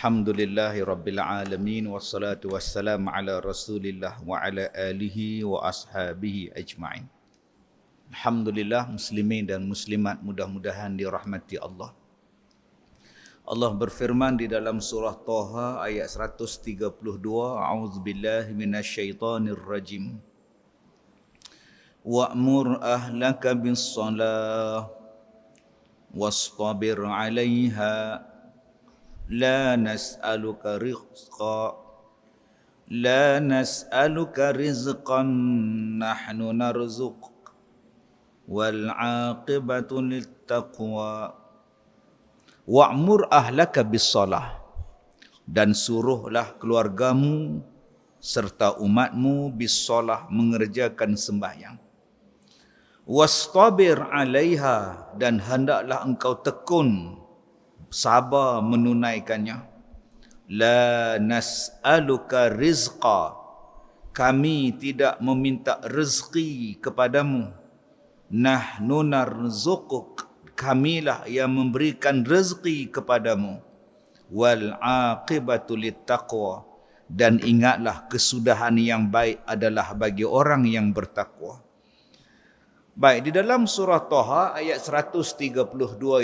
Alhamdulillahi Rabbil Alamin. Wassalatu wassalamu ala Rasulillah wa ala alihi wa ashabihi ajma'in. Alhamdulillah, muslimin dan muslimat mudah-mudahan dirahmati Allah. Allah berfirman di dalam surah Taha ayat 132, A'udzubillahi minasyaitonir rajim. Wa'mur ahlaka bis-shalah wastabir 'alaiha la nas'aluka rizqan nahnu narzuq wal 'aqibatu littaqwa. Wa'mur ahlaka bis-shalah, dan suruhlah keluargamu serta umatmu bis-shalah, mengerjakan sembahyang. Wastabir 'alaiha, dan hendaklah engkau tekun sabar menunaikannya. La nas'aluka rizqa, kami tidak meminta rezeki kepadamu. Nahnu narzuquk, kamilah yang memberikan rezeki kepadamu. Wal aqibatu littaqwa, dan ingatlah kesudahan yang baik adalah bagi orang yang bertakwa. Baik, di dalam surah Taha ayat 132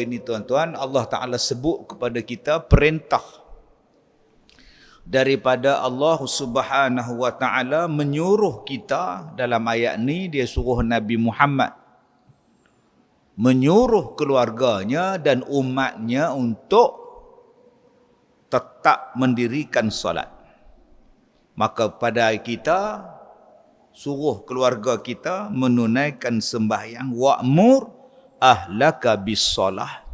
ini tuan-tuan, Allah Ta'ala sebut kepada kita perintah daripada Allah Subhanahu wa Ta'ala menyuruh kita. Dalam ayat ni dia suruh Nabi Muhammad menyuruh keluarganya dan umatnya untuk tetap mendirikan solat. Maka pada kita suruh keluarga kita menunaikan sembahyang. Wa'mur ahlaka bis-shalah,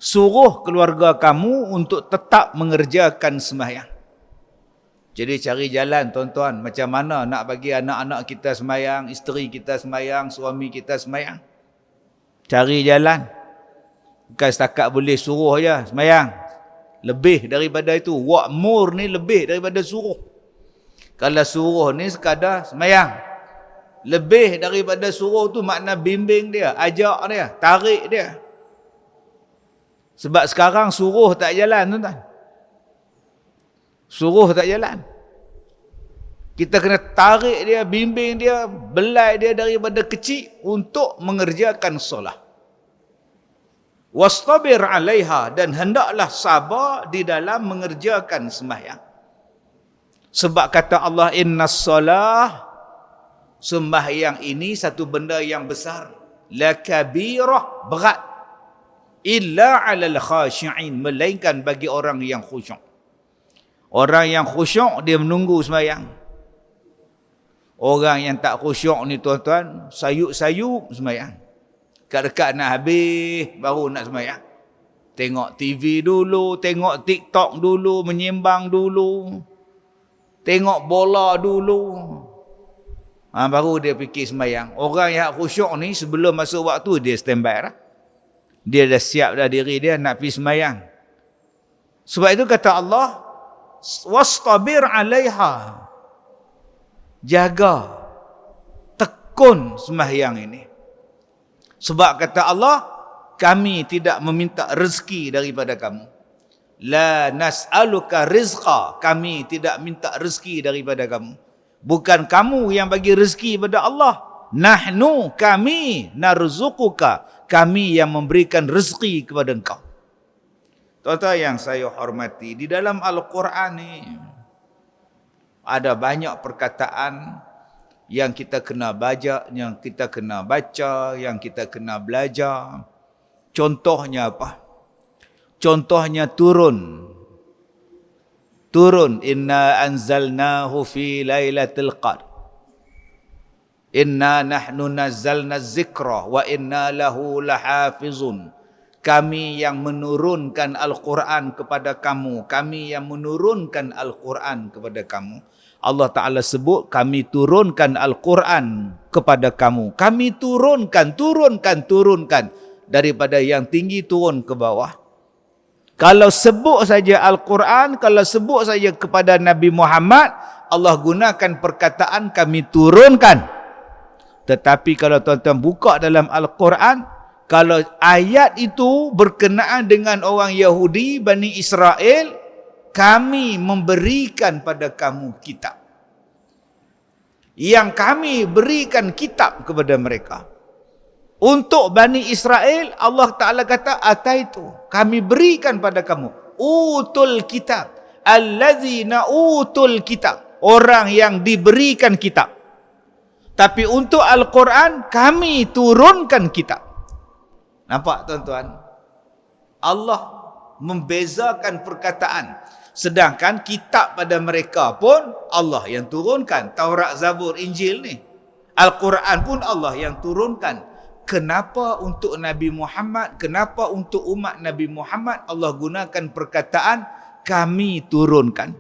suruh keluarga kamu untuk tetap mengerjakan sembahyang. Jadi cari jalan tuan-tuan, macam mana nak bagi anak-anak kita sembahyang, isteri kita sembahyang, suami kita sembahyang. Cari jalan. Bukan setakat boleh suruh je sembahyang. Lebih daripada itu. Wa'mur ni lebih daripada suruh. Kalau suruh ni sekadar sembahyang. Lebih daripada suruh tu makna bimbing dia, ajak dia, tarik dia. Sebab sekarang suruh tak jalan tuan-tuan. Suruh tak jalan. Kita kena tarik dia, bimbing dia, belai dia daripada kecil untuk mengerjakan solat. Wastabir 'alaiha, dan hendaklah sabar di dalam mengerjakan sembahyang. Sebab kata Allah, innas salah, sembahyang ini satu benda yang besar, la kabirah, berat, illa 'alal khashi'in, melainkan bagi orang yang khusyuk. Orang yang khusyuk dia menunggu sembahyang. Orang yang tak khusyuk ni tuan-tuan, sayup-sayup sembahyang. Dekat-dekat nak habis baru nak sembahyang. Tengok TV dulu, tengok TikTok dulu, menyembang dulu, tengok bola dulu, baru dia fikir sembahyang. Orang yang khusyuk ni sebelum masuk waktu dia standby dah. Dia dah siap dah diri dia nak pergi sembahyang. Sebab itu kata Allah, wastabir 'alaiha, jaga, tekun sembahyang ini. Sebab kata Allah, kami tidak meminta rezeki daripada kamu. La nas'aluka rizqa, kami tidak minta rezeki daripada kamu. Bukan kamu yang bagi rezeki pada Allah. Nahnu, kami, narzuquka, kami yang memberikan rezeki kepada engkau. Tuan-tuan yang saya hormati, di dalam Al-Quran ni ada banyak perkataan yang kita kena baca, yang kita kena baca, yang kita kena belajar. Contohnya apa? Contohnya turun. Inna anzalnahu fi lailatul qadr. Inna nahnu nazzalna zikra wa inna lahu lahafizun. Kami yang menurunkan Al-Quran kepada kamu. Kami yang menurunkan Al-Quran kepada kamu. Allah Ta'ala sebut, kami turunkan Al-Quran kepada kamu. Kami turunkan. Daripada yang tinggi turun ke bawah. Kalau sebut saja Al-Quran, kalau sebut saja kepada Nabi Muhammad, Allah gunakan perkataan kami turunkan. Tetapi kalau tuan-tuan buka dalam Al-Quran, Kalau ayat itu berkenaan dengan orang Yahudi, Bani Israel, kami memberikan pada kamu kitab. Yang kami berikan kitab kepada mereka. Untuk Bani Israel, Allah Ta'ala kata, ataitu, kami berikan pada kamu. Utul kitab. Allazina utul kitab. Orang yang diberikan kitab. Tapi untuk Al-Quran, kami turunkan kitab. Nampak tuan-tuan? Allah membezakan perkataan. Sedangkan kitab pada mereka pun Allah yang turunkan. Taurat, Zabur, Injil ni. Al-Quran pun Allah yang turunkan. Kenapa untuk Nabi Muhammad, kenapa untuk umat Nabi Muhammad Allah gunakan perkataan kami turunkan?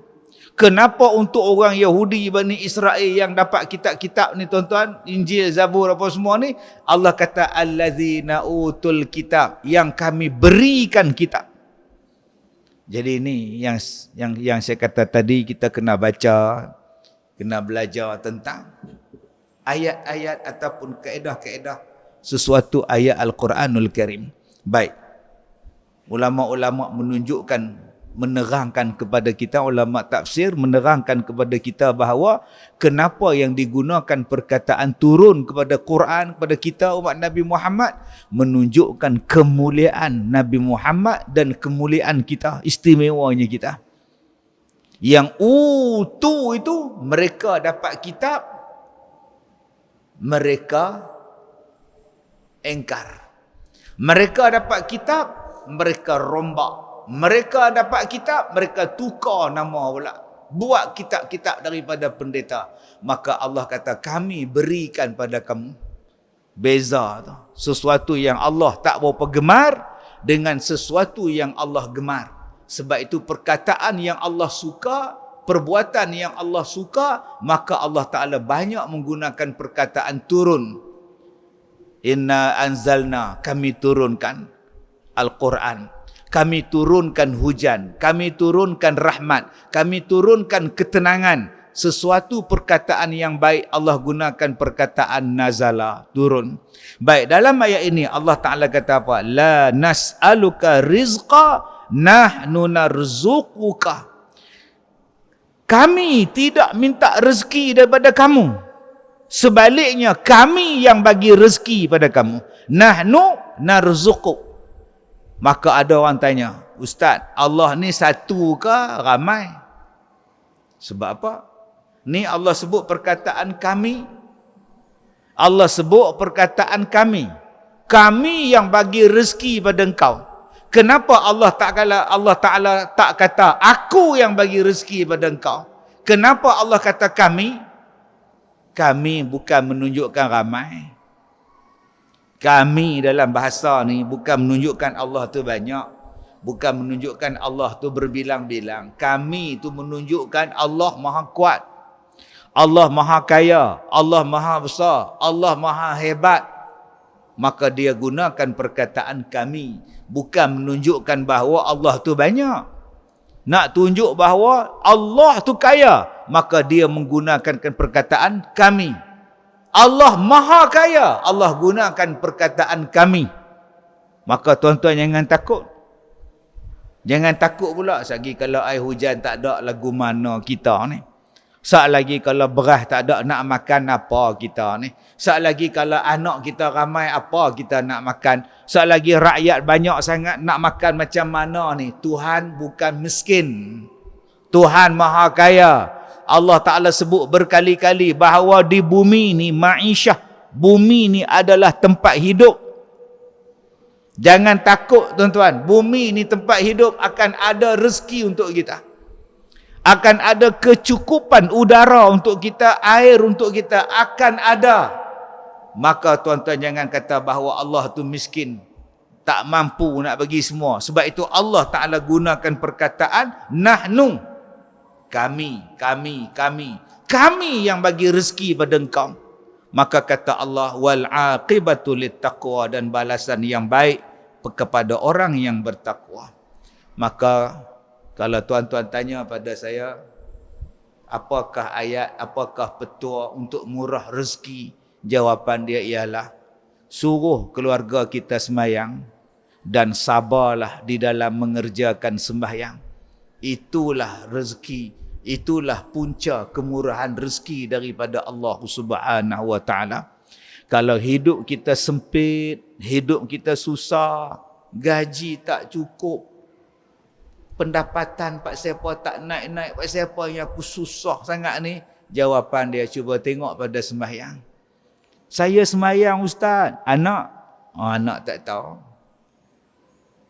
Kenapa untuk orang Yahudi, Bani Israel yang dapat kitab-kitab ni tuan-tuan, Injil, Zabur apa semua ni, Allah kata allazina utul kitab, yang kami berikan kitab. Jadi ini yang saya kata tadi, kita kena baca, kena belajar tentang ayat-ayat ataupun kaedah-kaedah sesuatu ayat Al-Quranul Karim. Baik. Ulama-ulama menunjukkan, menerangkan kepada kita, ulama tafsir menerangkan kepada kita bahawa kenapa yang digunakan perkataan turun kepada Quran, kepada kita umat Nabi Muhammad, menunjukkan kemuliaan Nabi Muhammad dan kemuliaan kita, istimewanya kita. Yang utu itu, mereka dapat kitab, mereka engkar. Mereka dapat kitab, mereka rombak. Mereka dapat kitab, mereka tukar nama pula. Buat kitab-kitab daripada pendeta. Maka Allah kata, kami berikan pada kamu. Beza tu. Sesuatu yang Allah tak berapa gemar dengan sesuatu yang Allah gemar. Sebab itu perkataan yang Allah suka, perbuatan yang Allah suka, maka Allah Ta'ala banyak menggunakan perkataan turun. Inna anzalna, kami turunkan Al-Quran, kami turunkan hujan, kami turunkan rahmat, kami turunkan ketenangan. Sesuatu perkataan yang baik Allah gunakan perkataan nazala, turun. Baik, dalam ayat ini Allah Ta'ala kata apa? La nas'aluka rizqa, nahnu narzuquka. Kami tidak minta rezeki daripada kamu. Sebaliknya, kami yang bagi rezeki pada kamu. Nahnu narzuquk. Maka ada orang tanya, Ustaz, Allah ni satu ke ramai? Sebab apa? Ni Allah sebut perkataan kami. Allah sebut perkataan kami. Kami yang bagi rezeki pada engkau. Kenapa Allah Ta'ala tak kata aku yang bagi rezeki pada engkau? Kenapa Allah kata kami? Kami bukan menunjukkan ramai. Kami dalam bahasa ni bukan menunjukkan Allah tu banyak. Bukan menunjukkan Allah tu berbilang-bilang. Kami tu menunjukkan Allah maha kuat. Allah maha kaya. Allah maha besar. Allah maha hebat. Maka dia gunakan perkataan kami. Bukan menunjukkan bahawa Allah tu banyak. Nak tunjuk bahawa Allah tu kaya, maka dia menggunakan perkataan kami. Allah maha kaya, Allah gunakan perkataan kami. Maka tuan-tuan jangan takut. Jangan takut pula lagi kalau air hujan tak ada, lagu mana kita ni. Sat lagi kalau beras tak ada, nak makan apa kita ni. Sat lagi kalau anak kita ramai, apa kita nak makan. Sat lagi rakyat banyak sangat, nak makan macam mana ni. Tuhan bukan miskin. Tuhan maha kaya. Allah Ta'ala sebut berkali-kali bahawa di bumi ni ma'isyah. Bumi ni adalah tempat hidup. Jangan takut tuan-tuan. Bumi ni tempat hidup, akan ada rezeki untuk kita. Akan ada kecukupan udara untuk kita, air untuk kita, akan ada. Maka tuan-tuan jangan kata bahawa Allah tu miskin, tak mampu nak bagi semua. Sebab itu Allah Ta'ala gunakan perkataan nahnu. Kami yang bagi rezeki pada engkau. Maka kata Allah, wal aqibatu littaqwa, dan balasan yang baik kepada orang yang bertakwa. Maka kalau tuan-tuan tanya pada saya, apakah ayat, apakah petua untuk murah rezeki? Jawapan dia ialah, suruh keluarga kita sembahyang dan sabarlah di dalam mengerjakan sembahyang. Itulah rezeki, itulah punca kemurahan rezeki daripada Allah Subhanahu wa taala. Kalau hidup kita sempit, hidup kita susah, gaji tak cukup, pendapatan pak siapa tak naik-naik, pak siapa yang aku susah sangat ni, jawapan dia cuba tengok pada sembahyang. Saya sembahyang ustaz, anak tak tahu.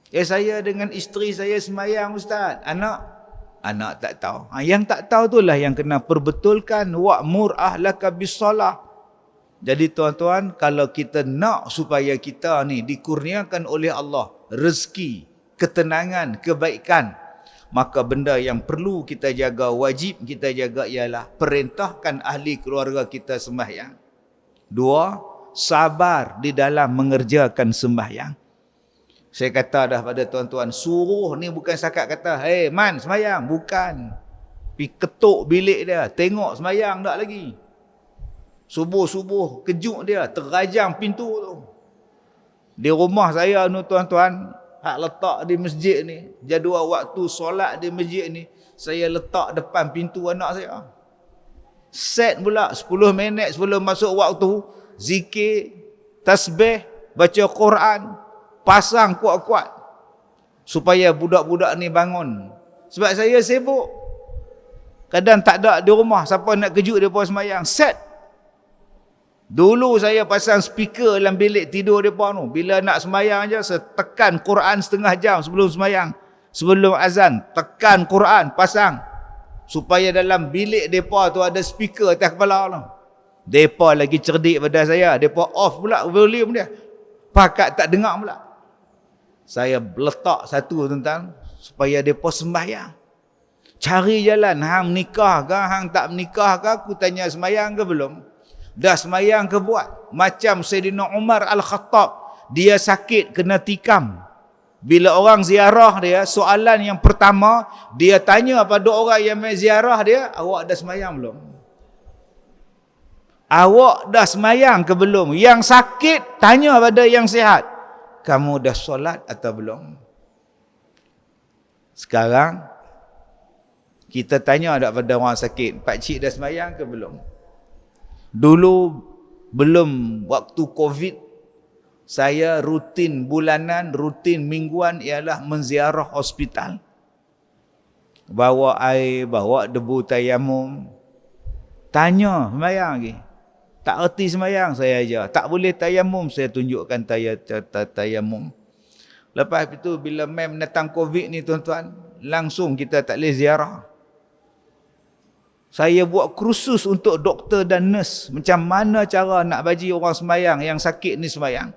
Saya dengan isteri saya sembahyang ustaz, anak tak tahu. Yang tak tahu itulah yang kena perbetulkan, wa'mur ahlaka bis-salah. Jadi tuan-tuan, kalau kita nak supaya kita ni dikurniakan oleh Allah rezeki, ketenangan, kebaikan, maka benda yang perlu kita jaga, wajib kita jaga ialah perintahkan ahli keluarga kita sembahyang. 2, sabar di dalam mengerjakan sembahyang. Saya kata dah pada tuan-tuan, suruh ni bukan setakat kata, hey man sembahyang, bukan. Pergi ketuk bilik dia, tengok sembahyang tak lagi. Subuh-subuh kejut dia, terajang pintu tu. Di rumah saya ni tuan-tuan, hak letak di masjid ni, jadual waktu solat di masjid ni, saya letak depan pintu anak saya. Set pula 10 minit sebelum masuk waktu, zikir, tasbih, baca Quran, pasang kuat-kuat supaya budak-budak ni bangun. Sebab saya sibuk, kadang tak ada di rumah, siapa nak kejut dia pun sembahyang, set. Dulu saya pasang speaker dalam bilik tidur mereka tu. Bila nak sembahyang je, saya tekan Quran setengah jam sebelum sembahyang. Sebelum azan, tekan Quran, pasang. Supaya dalam bilik mereka tu ada speaker atas kepala tu. Mereka lagi cerdik pada saya. Mereka off pula volume dia. Pakat tak dengar pula. Saya letak satu tentang supaya mereka sembahyang. Cari jalan. Hang nikah ke, hang tak menikah ke, aku tanya sembahyang ke belum? Dah semayang ke buat? Macam Sayyidina Umar Al-Khattab, dia sakit kena tikam. Bila orang ziarah dia, soalan yang pertama dia tanya pada orang yang main ziarah dia, awak dah semayang belum? Awak dah semayang ke belum? Yang sakit tanya pada yang sihat, kamu dah solat atau belum? Sekarang kita tanya tak pada orang sakit, pak cik dah semayang ke belum? Dulu belum waktu Covid, saya rutin bulanan, rutin mingguan ialah menziarah hospital. Bawa air, bawa debu tayamum. Tanya sembahyang lagi. Tak erti sembahyang, saya ajar. Tak boleh tayamum, saya tunjukkan tayamum. Lepas itu bila mem datang Covid ni tuan-tuan, langsung kita tak boleh ziarah. Saya buat kursus untuk doktor dan nurse. Macam mana cara nak bagi orang sembahyang yang sakit ni sembahyang.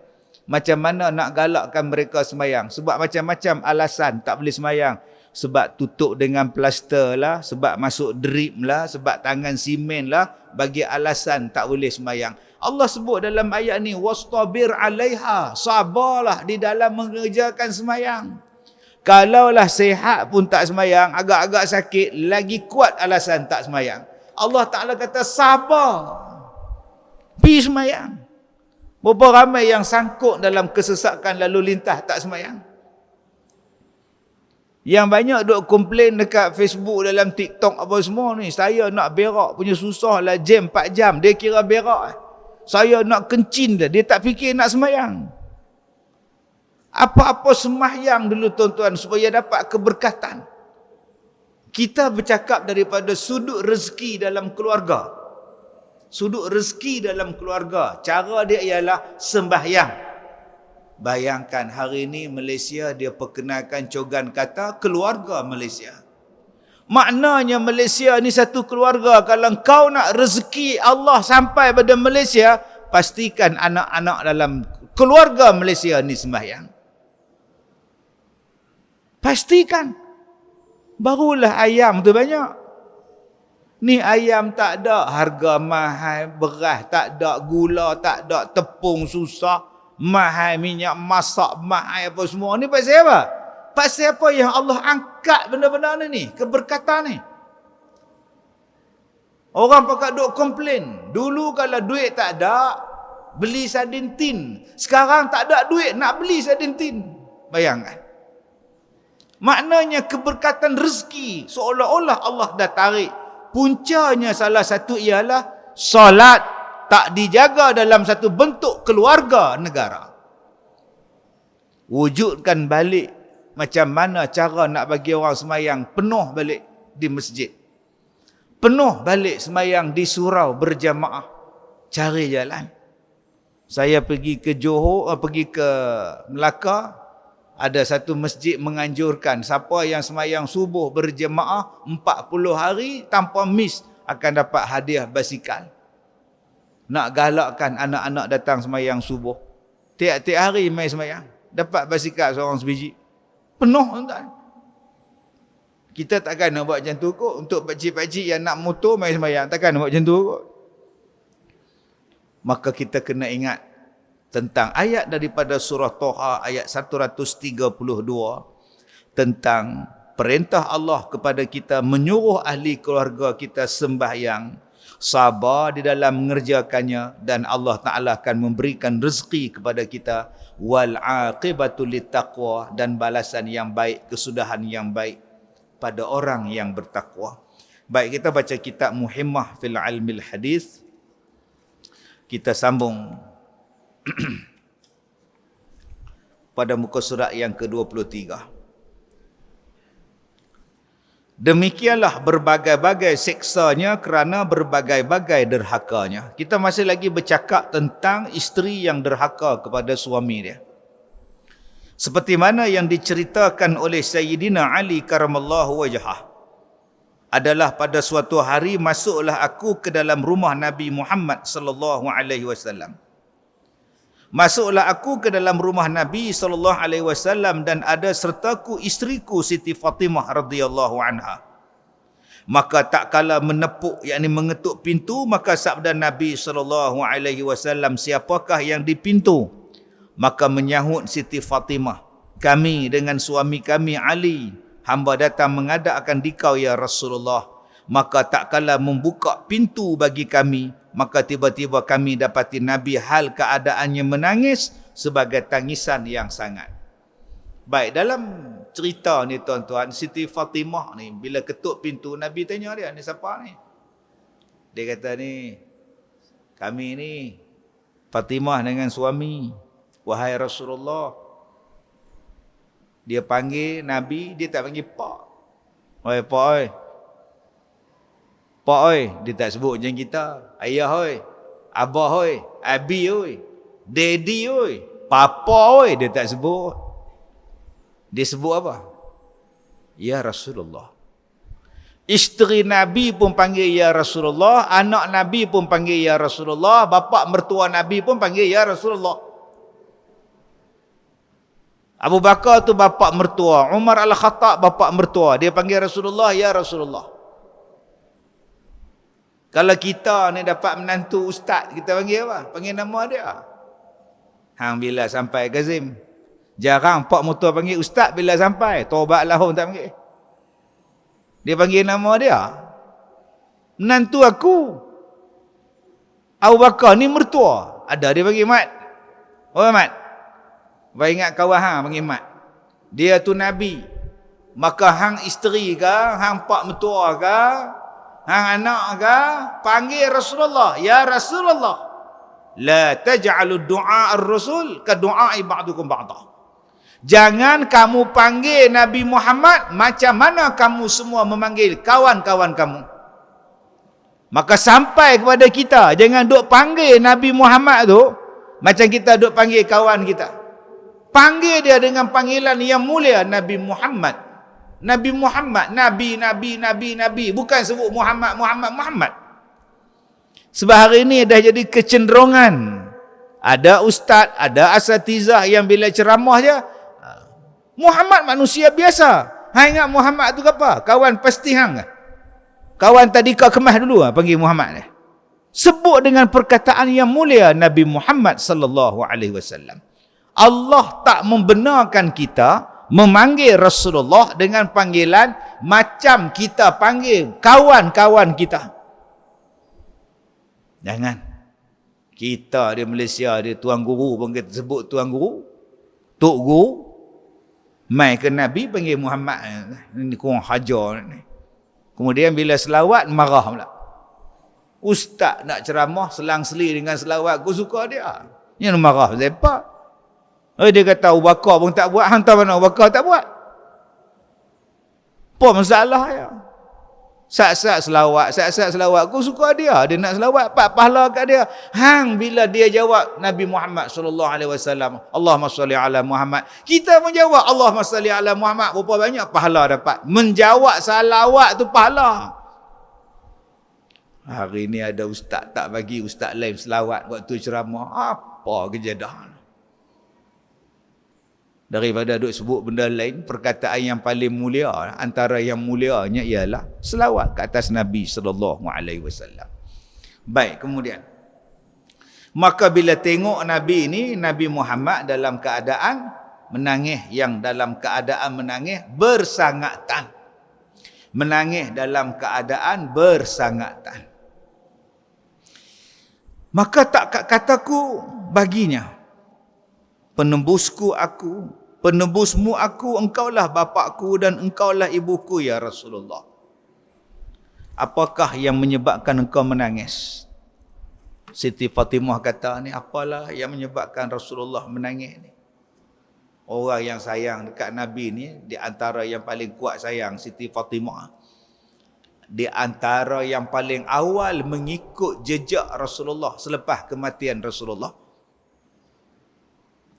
Macam mana nak galakkan mereka sembahyang. Sebab macam-macam alasan tak boleh sembahyang. Sebab tutup dengan plaster lah. Sebab masuk drip lah. Sebab tangan simen lah. Bagi alasan tak boleh sembahyang. Allah sebut dalam ayat ni, wastabir alaiha. Sabarlah di dalam mengerjakan sembahyang. Kalaulah sihat pun tak sembahyang, agak-agak sakit, lagi kuat alasan tak sembahyang. Allah Ta'ala kata sabar. Pergi sembahyang. Berapa ramai yang sangkut dalam kesesakan lalu lintas tak sembahyang? Yang banyak duk komplain dekat Facebook, dalam TikTok apa semua ni, saya nak berak punya susah lah, jam 4 jam, dia kira berak. Saya nak kencing dia tak fikir nak sembahyang. Apa-apa sembahyang dulu tuan-tuan supaya dapat keberkatan. Kita bercakap daripada sudut rezeki dalam keluarga. Sudut rezeki dalam keluarga. Cara dia ialah sembahyang. Bayangkan hari ini Malaysia dia perkenalkan cogan kata keluarga Malaysia. Maknanya Malaysia ni satu keluarga. Kalau kau nak rezeki Allah sampai pada Malaysia, pastikan anak-anak dalam keluarga Malaysia ni sembahyang. Pastikan. Barulah ayam tu banyak. Ni ayam tak ada, harga mahal, beras tak ada, gula tak ada, tepung susah, mahal, minyak masak mahal apa semua. Ni pasal apa? Pasal apa yang Allah angkat benda-benda ni, keberkatan ni. Orang pakat duk komplain. Dulu kalau duit tak ada, beli sardin tin. Sekarang tak ada duit nak beli sardin tin. Bayangkan. Maknanya keberkatan rezeki. Seolah-olah Allah dah tarik. Puncanya salah satu ialah solat tak dijaga dalam satu bentuk keluarga negara. Wujudkan balik macam mana cara nak bagi orang semayang penuh balik di masjid. Penuh balik semayang di surau berjamaah. Cari jalan. Saya pergi ke Johor, pergi ke Melaka, ada satu masjid menganjurkan siapa yang semayang subuh berjemaah 40 hari tanpa miss akan dapat hadiah basikal. Nak galakkan anak-anak datang semayang subuh. Tiap-tiap hari mai semayang, dapat basikal seorang sebiji. Penuh tuan. Kita takkan nak buat macam tu kot. Untuk pakcik-pakcik yang nak motor mai semayang, takkan nak buat macam tu kot. Maka kita kena ingat tentang ayat daripada surah Toha ayat 132 tentang perintah Allah kepada kita menyuruh ahli keluarga kita sembahyang, sabar di dalam mengerjakannya, dan Allah Ta'ala akan memberikan rezeki kepada kita, wal aqibatu littaqwa, dan balasan yang baik, kesudahan yang baik pada orang yang bertakwa. Baik, kita baca kitab Muhimmah fil Ilmil Hadis. Kita sambung pada muka surat yang ke-23. Demikianlah berbagai-bagai siksanya kerana berbagai-bagai derhakanya. Kita masih lagi bercakap tentang isteri yang derhaka kepada suami dia. Seperti mana yang diceritakan oleh Sayyidina Ali karamallahu wajhah, adalah pada suatu hari masuklah aku ke dalam rumah Nabi Muhammad sallallahu alaihi wasallam. Masuklah aku ke dalam rumah Nabi sallallahu alaihi wasallam dan ada sertaku isteriku Siti Fatimah radhiyallahu anha. Maka tak kala menepuk, yakni mengetuk pintu, maka sabda Nabi sallallahu alaihi wasallam, siapakah yang di pintu? Maka menyahut Siti Fatimah, kami dengan suami kami Ali, hamba datang menghadap akan dikau ya Rasulullah. Maka tak kala membuka pintu bagi kami, maka tiba-tiba kami dapati Nabi hal keadaannya menangis sebagai tangisan yang sangat. Baik, dalam cerita ni tuan-tuan, Siti Fatimah ni bila ketuk pintu, Nabi tanya dia, ni siapa ni? Dia kata ni, kami ni Fatimah dengan suami. Wahai Rasulullah. Dia panggil Nabi, dia tak panggil Pak. Oi Pak oi. Pak oi, dia tak sebut macam kita. Ayah oi, abah oi, abi oi, daddy oi, papa oi, dia tak sebut. Dia sebut apa? Ya Rasulullah. Isteri Nabi pun panggil ya Rasulullah, anak Nabi pun panggil ya Rasulullah, bapa mertua Nabi pun panggil ya Rasulullah. Abu Bakar tu bapa mertua, Umar Al-Khattab bapa mertua, dia panggil Rasulullah ya Rasulullah. Kalau kita ni dapat menantu ustaz, kita panggil apa? Panggil nama dia. Hang bila sampai Kazim, jarang pak mertua panggil ustaz bila sampai, taubat lahum tak panggil. Dia panggil nama dia. Menantu aku Abu Bakar ni mertua. Ada dia panggil Mat. Oh Mat, baik ingat kawan hang panggil Mat. Dia tu Nabi. Maka hang isteri ke, hang pak mertua ke, hang anak ke, panggil Rasulullah. Ya Rasulullah. La taj'alu du'a ar-rasul ka du'a'i ba'dukum ba'dah. Jangan kamu panggil Nabi Muhammad macam mana kamu semua memanggil kawan-kawan kamu. Maka sampai kepada kita, jangan duk panggil Nabi Muhammad tu macam kita duk panggil kawan kita. Panggil dia dengan panggilan yang mulia, Nabi Muhammad. Nabi Muhammad, Nabi, Nabi, Nabi, Nabi. Bukan sebut Muhammad, Muhammad, Muhammad. Sebab hari ini dah jadi kecenderungan. Ada ustaz, ada asatizah yang bila ceramah je, Muhammad manusia biasa. Hang ingat Muhammad tu apa? Kawan pasti hang. Kawan tadi kau kemas dulu panggil Muhammad ni. Sebut dengan perkataan yang mulia Nabi Muhammad sallallahu alaihi wasallam. Allah tak membenarkan kita memanggil Rasulullah dengan panggilan macam kita panggil kawan-kawan kita. Jangan. Kita di Malaysia, dia tuan guru pun kita sebut tuan guru, tok guru. Mai ke Nabi panggil Muhammad ni kurang hajar ni. Kemudian bila selawat marah pula. Ustaz nak ceramah selang-seli dengan selawat, aku suka dia. Yang marah siapa? Dia kata Abu Bakar pun tak buat, hantar mana Abu Bakar tak buat. Apa masalah ya? Saat-saat selawat, aku suka dia. Dia nak selawat, pahala kat dia. Hang bila dia jawab Nabi Muhammad sallallahu alaihi wasallam, Allahumma salli ala Muhammad. Kita pun jawab Allahumma salli ala Muhammad, berapa banyak pahala dapat. Menjawab salawat tu pahala. Hari ni ada ustaz tak bagi ustaz lain selawat waktu ceramah. Apa kejadian? Daripada duk sebut benda lain, perkataan yang paling mulia, antara yang mulianya ialah selawat ke atas Nabi sallallahu alaihi wasallam. Baik, kemudian maka bila tengok Nabi ni, Nabi Muhammad dalam keadaan menangis, yang dalam keadaan menangis bersangatan. Menangis dalam keadaan bersangatan. Maka tak kataku baginya, penembusku aku, penebusmu aku, engkaulah bapakku dan engkaulah ibuku ya Rasulullah. Apakah yang menyebabkan engkau menangis? Siti Fatimah kata ni, apalah yang menyebabkan Rasulullah menangis ni? Orang yang sayang dekat Nabi ni, di antara yang paling kuat sayang Siti Fatimah. Di antara yang paling awal mengikut jejak Rasulullah selepas kematian Rasulullah.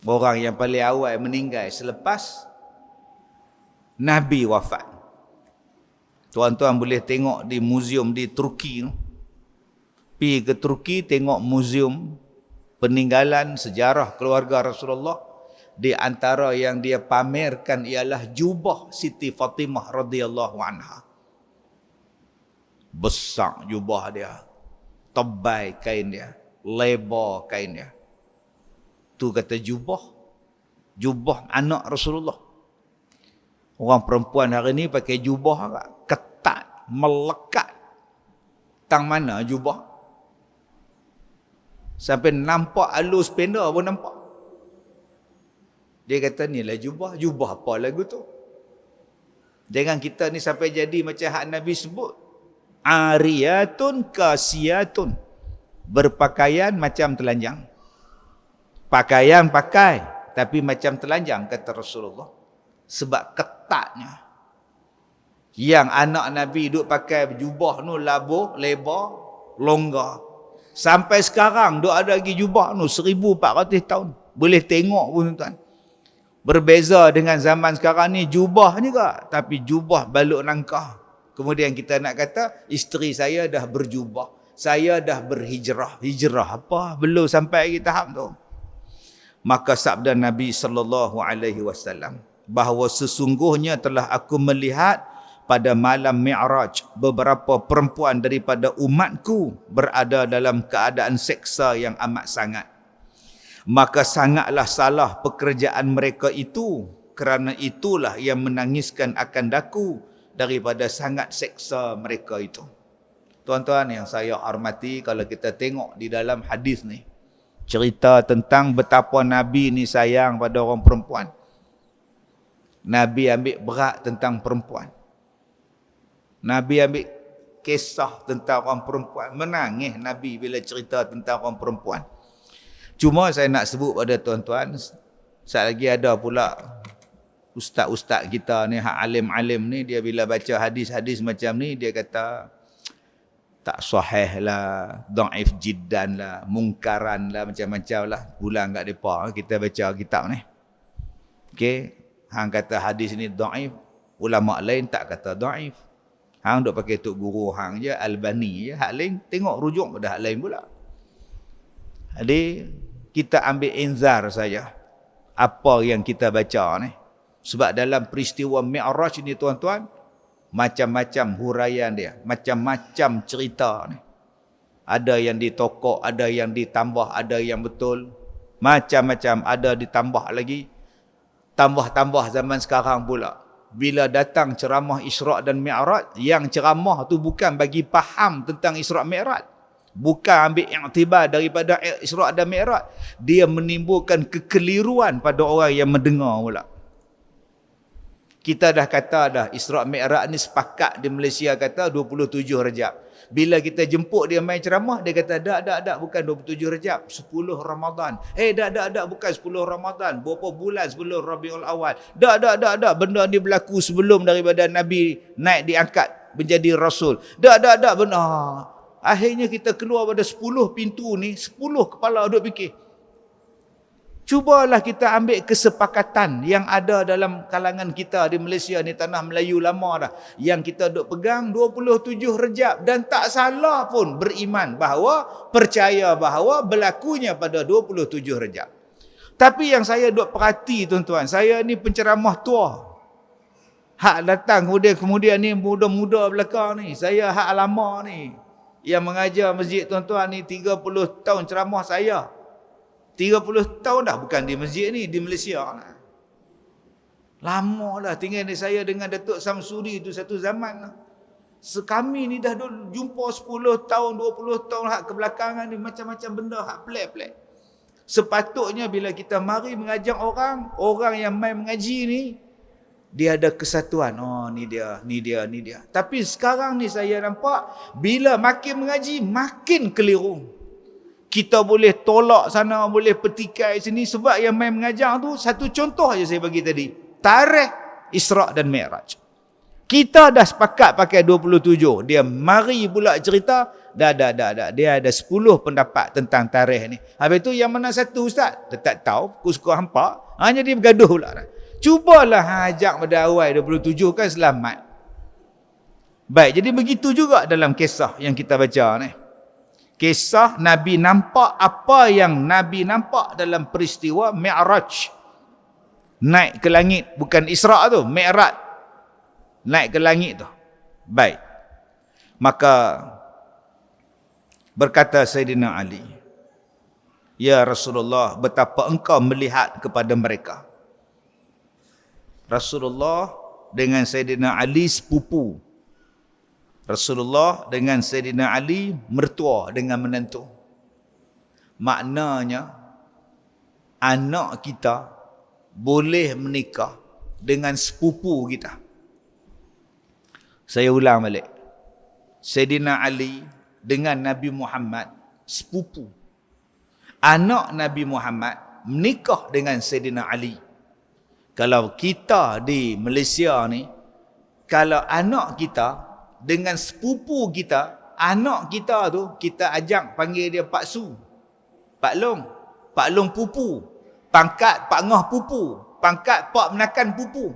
Orang yang paling awal meninggal selepas Nabi wafat. Tuan-tuan boleh tengok di muzium di Turki. Pergi ke Turki tengok muzium peninggalan sejarah keluarga Rasulullah. Di antara yang dia pamerkan ialah jubah Siti Fatimah radhiyallahu anha. Besar jubah dia, tebal kain dia, lebar kain dia. Tu kata jubah anak Rasulullah. Orang perempuan hari ni pakai jubah ketat, melekat. Tang mana jubah? Sampai nampak alus penda pun nampak. Dia kata ni lah jubah apa lagu tu? Jangan kita ni sampai jadi macam hak Nabi sebut. Ariyatun kasiyatun. Berpakaian macam telanjang. Pakaian pakai, tapi macam telanjang, kata Rasulullah. Sebab ketatnya. Yang anak Nabi duk pakai jubah nu labuh, lebar, longgar. Sampai sekarang duk ada lagi jubah nu 1400 tahun. Boleh tengok pun tuan. Berbeza dengan zaman sekarang ni jubah ni ke, tapi jubah baluk nangkah. Kemudian kita nak kata, isteri saya dah berjubah. Saya dah berhijrah. Hijrah apa? Belum sampai lagi tahap tu. Maka sabda Nabi sallallahu alaihi wasallam bahawa sesungguhnya telah aku melihat pada malam Mi'raj beberapa perempuan daripada umatku berada dalam keadaan seksa yang amat sangat. Maka sangatlah salah pekerjaan mereka itu, kerana itulah yang menangiskan akan daku daripada sangat seksa mereka itu. Tuan-tuan yang saya hormati, kalau kita tengok di dalam hadis ni, cerita tentang betapa Nabi ni sayang pada orang perempuan. Nabi ambil berat tentang perempuan. Nabi ambil kisah tentang orang perempuan. Menangis Nabi bila cerita tentang orang perempuan. Cuma saya nak sebut pada tuan-tuan, saat lagi ada pula ustaz-ustaz kita ni, hak alim-alim ni, dia bila baca hadis-hadis macam ni, dia kata tak sahih lah, dhaif jiddan lah, mungkaran lah, macam-macam lah. Pulang kat mereka, kita baca kitab ni. Okey, hang kata hadis ni dhaif, ulama lain tak kata dhaif. Hang duk pakai tok guru hang je, Albani je, hak lain tengok rujuk pada hak lain pula. Jadi kita ambil inzar saja apa yang kita baca ni. Sebab dalam peristiwa Mi'raj ni tuan-tuan, macam-macam huraian dia, macam-macam cerita ni. Ada yang ditokok, ada yang ditambah, ada yang betul. Macam-macam, ada ditambah lagi. Tambah-tambah zaman sekarang pula. Bila datang ceramah Isra' dan Mi'raj, yang ceramah tu bukan bagi faham tentang Isra' Mi'raj. Bukan ambil iktibar daripada Isra' dan Mi'raj. Dia menimbulkan kekeliruan pada orang yang mendengar pula. Kita dah kata dah, Isra' Mi'raj ni sepakat di Malaysia kata 27 Rejab. Bila kita jemput dia main ceramah, dia kata, tak, bukan 27 Rejab, 10 Ramadan. Tak, bukan 10 Ramadan, berapa bulan sebelum Rabiul Awal. Tak, benda ni berlaku sebelum daripada Nabi naik diangkat menjadi Rasul. Tak, benar. Akhirnya kita keluar pada 10 pintu ni, 10 kepala duk fikir. Cubalah kita ambil kesepakatan yang ada dalam kalangan kita di Malaysia ni, tanah Melayu lama dah. Yang kita duk pegang 27 Rejab. Dan tak salah pun beriman bahawa, percaya bahawa berlakunya pada 27 Rejab. Tapi yang saya duk perhati tuan-tuan, saya ni penceramah tua. Hak datang kemudian ni muda-muda belakang ni. Saya hak lama ni. Yang mengajar masjid tuan-tuan ni 30 tahun ceramah saya. 30 tahun dah bukan di masjid ni, di Malaysia. Lama dah tinggal ni saya dengan Datuk Samsuri tu satu zaman. Kami ni dah jumpa 10 tahun, 20 tahun hak kebelakangan ni, macam-macam benda hak pelik-pelik. Sepatutnya bila kita mari mengajar orang yang main mengaji ni, dia ada kesatuan. Oh, ni dia. Tapi sekarang ni saya nampak, bila makin mengaji, makin keliru. Kita boleh tolak sana, boleh petikai sini. Sebab yang main mengajar tu, satu contoh aja saya bagi tadi. Tarikh Isra' dan Mi'raj. Kita dah sepakat pakai 27. Dia mari pula cerita, dah. Dia ada 10 pendapat tentang tarikh ni. Habis tu yang mana satu ustaz? Dia tak tahu, suka hampa. Hanya dia bergaduh pula. Cubalah ajak pada awal 27 kan selamat. Baik, jadi begitu juga dalam kisah yang kita baca ni. Kisah Nabi nampak apa yang Nabi nampak dalam peristiwa Mi'raj. Naik ke langit. Bukan Isra' tu, Mi'raj. Naik ke langit tu. Baik. Maka berkata Sayyidina Ali, ya Rasulullah, betapa engkau melihat kepada mereka. Rasulullah dengan Sayyidina Ali sepupu. Rasulullah dengan Sayyidina Ali mertua dengan menantu. Maknanya anak kita boleh menikah dengan sepupu kita. Saya ulang balik. Sayyidina Ali dengan Nabi Muhammad sepupu. Anak Nabi Muhammad menikah dengan Sayyidina Ali. Kalau kita di Malaysia ni, kalau anak kita dengan sepupu kita, anak kita tu, kita ajak panggil dia Pak Su, Pak Long pupu, pangkat Pak Ngah pupu, pangkat Pak Menakan pupu.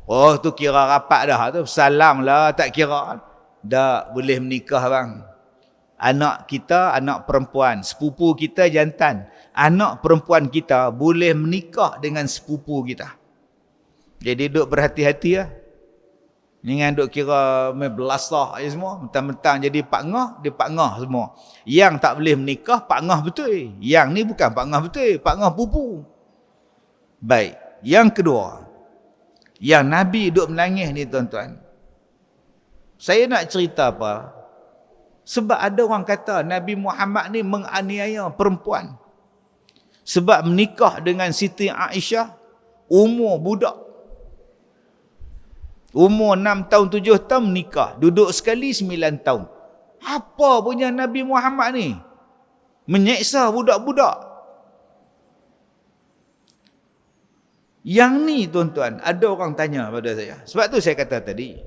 Oh, tu kira rapat dah tu, salam lah, tak kira. Dah boleh menikah bang. Anak kita, anak perempuan, sepupu kita jantan. Anak perempuan kita boleh menikah dengan sepupu kita. Jadi duk berhati-hati lah. Jangan duk kira belasah je semua. Mentang-mentang jadi Pak Ngah, dia Pak Ngah semua. Yang tak boleh menikah, Pak Ngah betul. Yang ni bukan Pak Ngah betul, Pak Ngah pupu. Baik. Yang kedua, yang Nabi duk menangis ni tuan-tuan. Saya nak cerita apa? Sebab ada orang kata Nabi Muhammad ni menganiaya perempuan. Sebab menikah dengan Siti Aisyah, umur budak. Umur 6 tahun, 7 tahun menikah. Duduk sekali 9 tahun. Apa punya Nabi Muhammad ni? Menyeksa budak-budak. Yang ni tuan-tuan, ada orang tanya pada saya. Sebab tu saya kata tadi.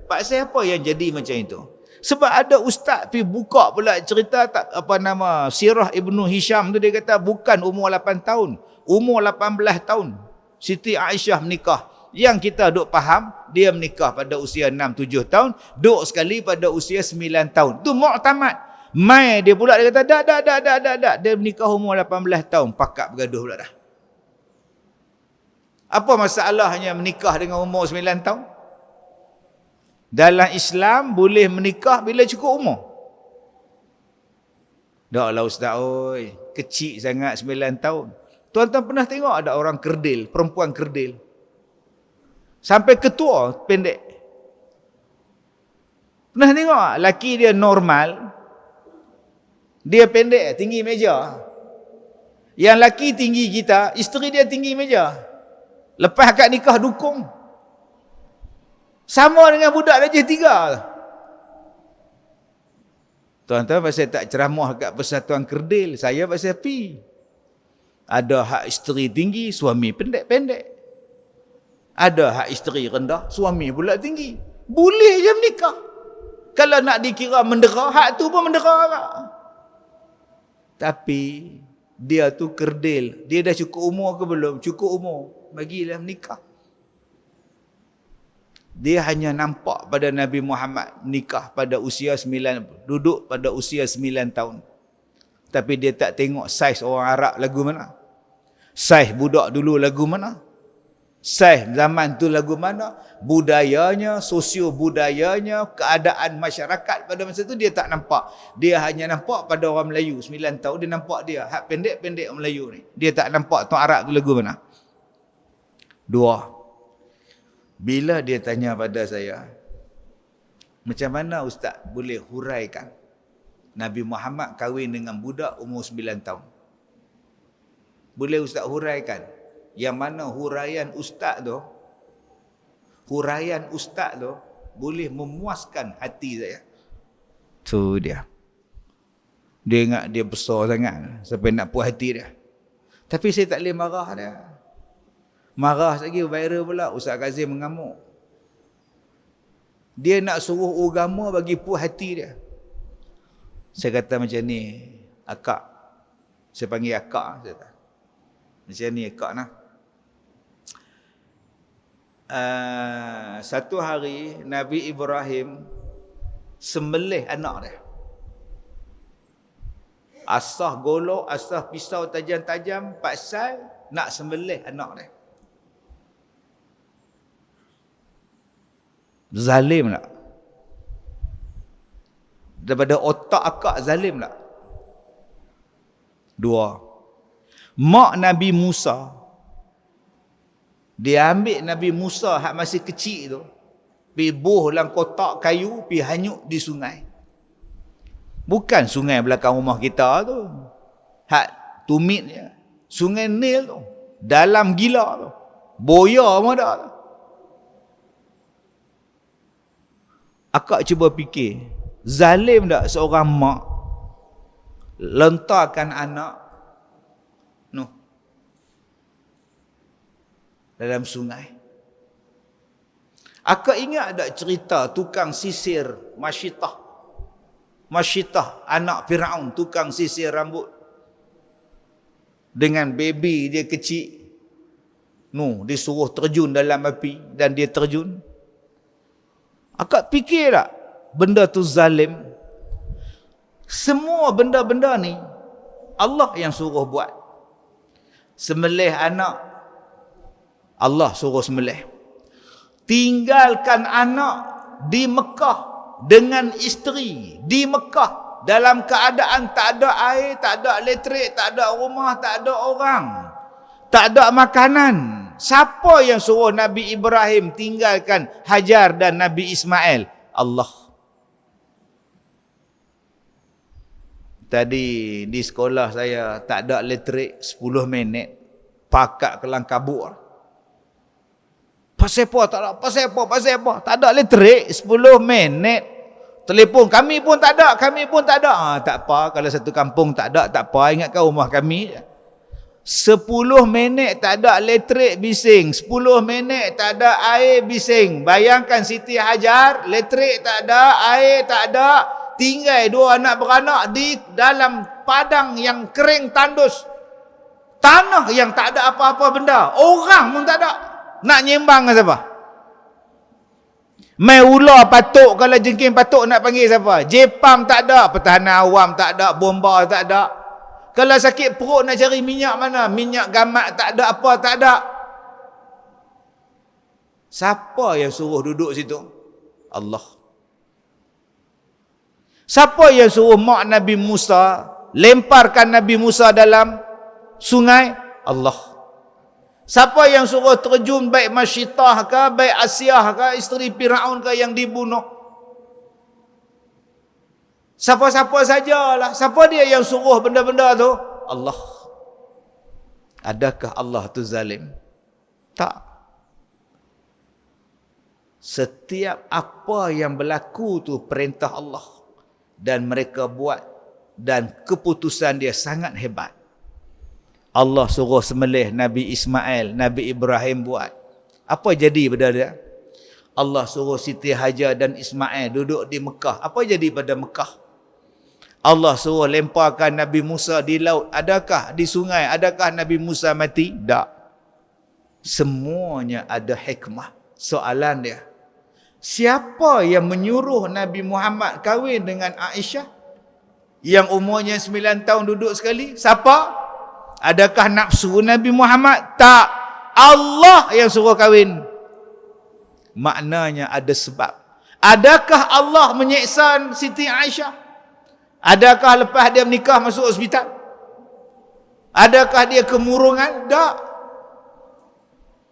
Pak saya apa yang jadi macam itu? Sebab ada ustaz pergi buka pula cerita Sirah Ibnu Hisham tu, dia kata bukan umur 8 tahun. Umur 18 tahun. Siti Aisyah menikah. Yang kita duk faham, dia menikah pada usia 6-7 tahun, duk sekali pada usia 9 tahun. Tu mu'tamad. Mai dia pula, dia kata, dak. Dia menikah umur 18 tahun, pakak bergaduh pula dah. Apa masalahnya menikah dengan umur 9 tahun? Dalam Islam boleh menikah bila cukup umur. Taklah ustaz, oi, kecil sangat 9 tahun. Tuan-tuan pernah tengok ada orang kerdil, perempuan kerdil? Sampai ketua pendek. Pernah tengok laki dia normal, dia pendek, tinggi meja. Yang laki tinggi kita, isteri dia tinggi meja. Lepas akad nikah dukung. Sama dengan budak darjah 3. Tuan-tuan, pasal tak ceramah kat Persatuan Kerdil, saya pasal pi. Ada hak isteri tinggi, suami pendek-pendek. Ada hak isteri rendah, suami pula tinggi. Boleh je menikah. Kalau nak dikira mendera, hak tu pun mendera agak. Tapi dia tu kerdil. Dia dah cukup umur ke belum? Cukup umur. Bagilah menikah. Dia hanya nampak pada Nabi Muhammad nikah pada usia 9, duduk pada usia 9 tahun. Tapi dia tak tengok saiz orang Arab lagu mana. Saiz budak dulu lagu mana. Saiz zaman tu lagu mana. Budayanya, sosio budayanya, keadaan masyarakat pada masa tu dia tak nampak. Dia hanya nampak pada orang Melayu 9 tahun, dia nampak dia hak pendek-pendek orang Melayu ni. Dia tak nampak tuan Arab tu lagu mana. 2. Bila dia tanya pada saya, macam mana ustaz boleh huraikan Nabi Muhammad kahwin dengan budak umur 9 tahun? Boleh ustaz huraikan? Yang mana huraian ustaz tu boleh memuaskan hati saya. Tu dia. Dia ingat dia besar sangat sampai nak puas hati dia. Tapi saya tak boleh marah dia. Marah lagi viral pula, Ustaz Kazim mengamuk. Dia nak suruh agama bagi puas hati dia. Saya kata macam ni, akak. Saya panggil akak. Saya kata. Macam ni akak nah. Satu hari Nabi Ibrahim sembelih anak dia. Asah golok, asah pisau tajam-tajam, pasal nak sembelih anak dia. Zalim tak? Daripada otak akak zalim tak? 2. Mak Nabi Musa, dia ambil Nabi Musa hak masih kecil tu, pergi buh dalam kotak kayu, pergi hanyut di sungai. Bukan sungai belakang rumah kita tu, hak tumit je. Sungai Nil tu, dalam gila tu, boya pun ada tu. Akak cuba fikir, zalim tak seorang mak lentarkan anak noh dalam sungai? Akak ingat tak cerita tukang sisir Masyitah anak Firaun, tukang sisir rambut dengan baby dia kecil. Disuruh terjun dalam api dan dia terjun. Akak fikir tak benda tu zalim? Semua benda-benda ni Allah yang suruh buat. Sembelih anak, Allah suruh sembelih. Tinggalkan anak di Mekah dengan isteri di Mekah dalam keadaan tak ada air, tak ada elektrik, tak ada rumah, tak ada orang, tak ada makanan. Siapa yang suruh Nabi Ibrahim tinggalkan Hajar dan Nabi Ismail? Allah. Tadi di sekolah saya tak ada elektrik 10 minit, pakak kelang kabut. Pasal apa? Tak ada elektrik 10 minit. Telefon kami pun tak ada. Tak apa, kalau satu kampung tak ada, tak apa, ingatkan rumah kami. 10 minit tak ada elektrik, bising. 10 minit tak ada air, bising. Bayangkan Siti Hajar, elektrik tak ada, air tak ada, tinggal 2 anak beranak di dalam padang yang kering tandus, tanah yang tak ada apa-apa benda, orang pun tak ada. Nak nyembang ke siapa? Mai ular patuk, kalau jengking patuk nak panggil siapa? Jepam tak ada, pertahanan awam tak ada, bomba tak ada. Kalau sakit perut nak cari minyak mana? Minyak gamat tak ada, apa tak ada. Siapa yang suruh duduk situ? Allah. Siapa yang suruh mak Nabi Musa lemparkan Nabi Musa dalam sungai? Allah. Siapa yang suruh terjun baik Masyitah ke, baik Asiyah ke, isteri Firaun ke yang dibunuh? Siapa-siapa sajalah. Siapa dia yang suruh benda-benda tu? Allah. Adakah Allah tu zalim? Tak. Setiap apa yang berlaku tu perintah Allah. Dan mereka buat. Dan keputusan dia sangat hebat. Allah suruh sembelih Nabi Ismail, Nabi Ibrahim buat. Apa jadi pada dia? Allah suruh Siti Hajar dan Ismail duduk di Mekah. Apa jadi pada Mekah? Allah suruh lemparkan Nabi Musa di laut. Adakah di sungai? Adakah Nabi Musa mati? Tak. Semuanya ada hikmah. Soalan dia, siapa yang menyuruh Nabi Muhammad kahwin dengan Aisyah? Yang umurnya 9 tahun duduk sekali? Siapa? Adakah nafsu Nabi Muhammad? Tak. Allah yang suruh kahwin. Maknanya ada sebab. Adakah Allah menyeksa Siti Aisyah? Adakah lepas dia menikah masuk hospital? Adakah dia kemurungan? Tak.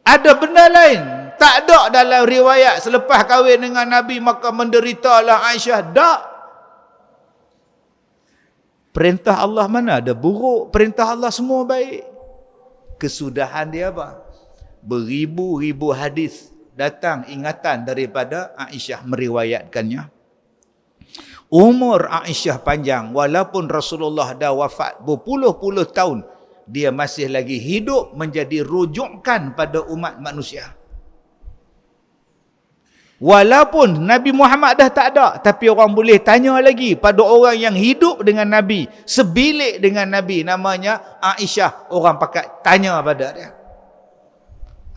Ada benda lain. Tak ada dalam riwayat selepas kahwin dengan Nabi maka menderitalah Aisyah. Tak. Perintah Allah mana ada buruk? Perintah Allah semua baik. Kesudahan dia apa? Beribu-ribu hadis datang ingatan daripada Aisyah meriwayatkannya. Umur Aisyah panjang walaupun Rasulullah dah wafat berpuluh-puluh tahun, dia masih lagi hidup menjadi rujukan pada umat manusia. Walaupun Nabi Muhammad dah tak ada, tapi orang boleh tanya lagi pada orang yang hidup dengan Nabi, sebilik dengan Nabi, namanya Aisyah. Orang pakat tanya pada dia.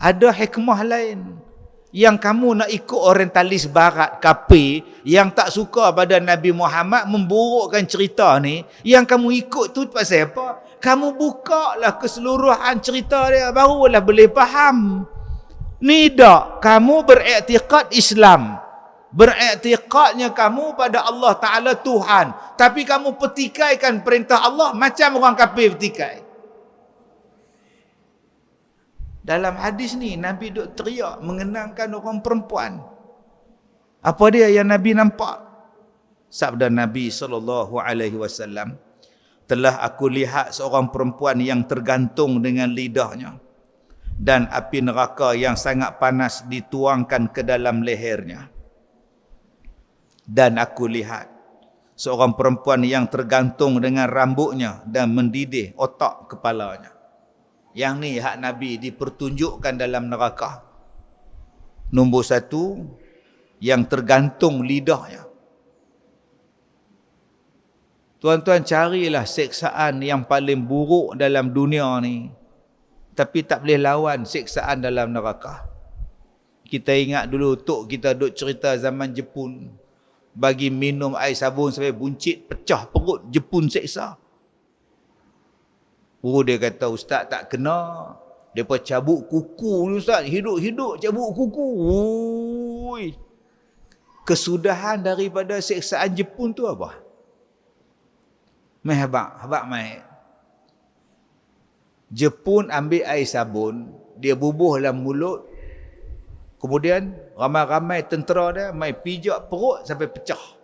Ada hikmah lain. Yang kamu nak ikut orientalis barat, kafir, yang tak suka pada Nabi Muhammad, memburukkan cerita ni, yang kamu ikut tu pasal apa? Kamu buka lah keseluruhan cerita dia, barulah boleh faham. Ni tak, kamu beriktikad Islam. Beriktikadnya kamu pada Allah Ta'ala Tuhan. Tapi kamu petikaikan perintah Allah macam orang kafir petikai. Dalam hadis ni, Nabi duk teriak mengenangkan orang perempuan. Apa dia yang Nabi nampak? Sabda Nabi SAW, telah aku lihat seorang perempuan yang tergantung dengan lidahnya, dan api neraka yang sangat panas dituangkan ke dalam lehernya. Dan aku lihat seorang perempuan yang tergantung dengan rambutnya dan mendidih otak kepalanya. Yang ni hak Nabi dipertunjukkan dalam neraka. Nombor 1, yang tergantung lidahnya. Tuan-tuan, carilah seksaan yang paling buruk dalam dunia ni, tapi tak boleh lawan seksaan dalam neraka. Kita ingat dulu tok kita duk cerita zaman Jepun, bagi minum air sabun sampai buncit, pecah perut, Jepun seksa. Dia kata, ustaz tak kena. Depa cabut kuku ni ustaz, hidup-hidup cabut kuku. Ui. Kesudahan daripada seksaan Jepun tu apa? Habak mai. Jepun ambil air sabun, dia bubuh dalam mulut. Kemudian ramai-ramai tentera dia mai pijak perut sampai pecah.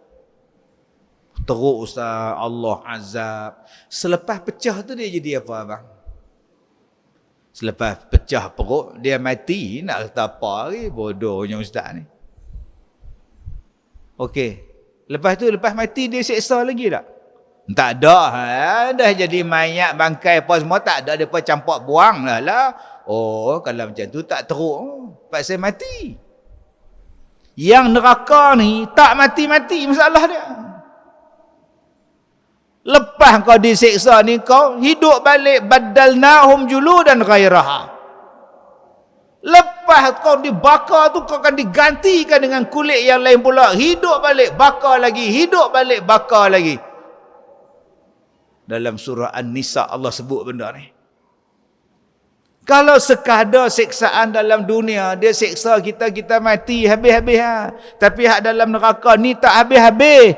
Teruk ustaz, Allah azab. Selepas pecah tu dia jadi apa abang? Selepas pecah perut, dia mati. Nak kata apa lagi? Bodohnya ustaz ni. Okey. Lepas tu, lepas mati dia seksa lagi tak? Tak ada. Dah jadi mayat, bangkai apa semua tak ada. Dia pun campak buang lah. Oh, kalau macam tu tak teruk. Pasal mati. Yang neraka ni tak mati-mati masalah dia. Lepas kau diseksa ni, kau hidup balik, badalnahum juludan ghairaha. Lepas kau dibakar tu, kau akan digantikan dengan kulit yang lain pula. Hidup balik, bakar lagi. Hidup balik, bakar lagi. Dalam surah An-Nisa Allah sebut benda ni. Kalau sekadar seksaan dalam dunia, dia seksa kita, kita mati habis-habis ha. Tapi hak dalam neraka ni tak habis-habis.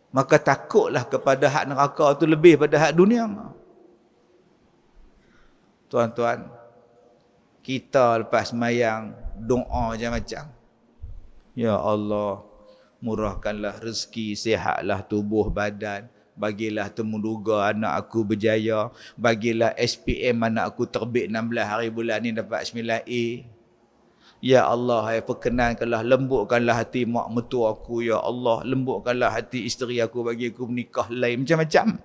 Maka takutlah kepada hak neraka tu lebih pada hak dunia. Tuan-tuan, kita lepas sembahyang doa macam, ya Allah, murahkanlah rezeki, sihatlah tubuh badan. Bagilah temuduga anak aku berjaya. Bagilah SPM anak aku terbit 16 hari bulan ni dapat 9A. Ya Allah, hai perkenankanlah, lembutkanlah hati mak mertua aku. Ya Allah, lembutkanlah hati isteri aku bagi aku menikah lain. Macam-macam.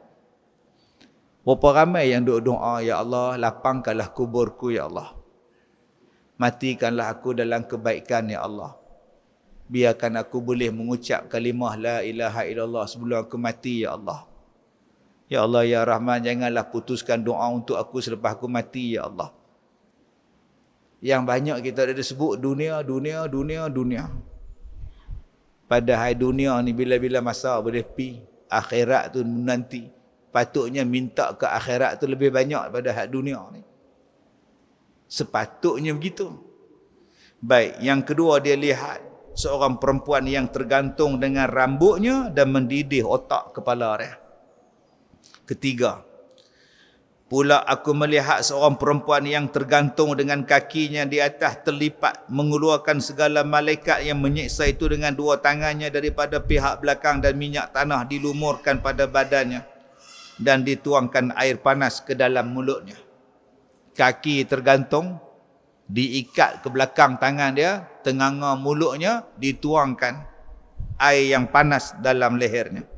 Berapa ramai yang duk doa, Ya Allah, lapangkanlah kuburku, Ya Allah. Matikanlah aku dalam kebaikan, Ya Allah. Biarkan aku boleh mengucap kalimah la ilaha illallah sebelum aku mati, Ya Allah. Ya Allah, Ya Rahman, janganlah putuskan doa untuk aku selepas aku mati, Ya Allah. Yang banyak kita ada sebut dunia. Padahal dunia ni bila-bila masa boleh pi. Akhirat tu nanti. Patutnya minta ke akhirat tu lebih banyak daripada hak dunia ni. Sepatutnya begitu. Baik, yang kedua dia lihat seorang perempuan yang tergantung dengan rambutnya dan mendidih otak kepala dia. Ketiga, pula aku melihat seorang perempuan yang tergantung dengan kakinya di atas terlipat, mengeluarkan segala malaikat yang menyiksa itu dengan dua tangannya daripada pihak belakang, dan minyak tanah dilumurkan pada badannya dan dituangkan air panas ke dalam mulutnya. Kaki tergantung, diikat ke belakang tangan dia, tenganga mulutnya, dituangkan air yang panas dalam lehernya.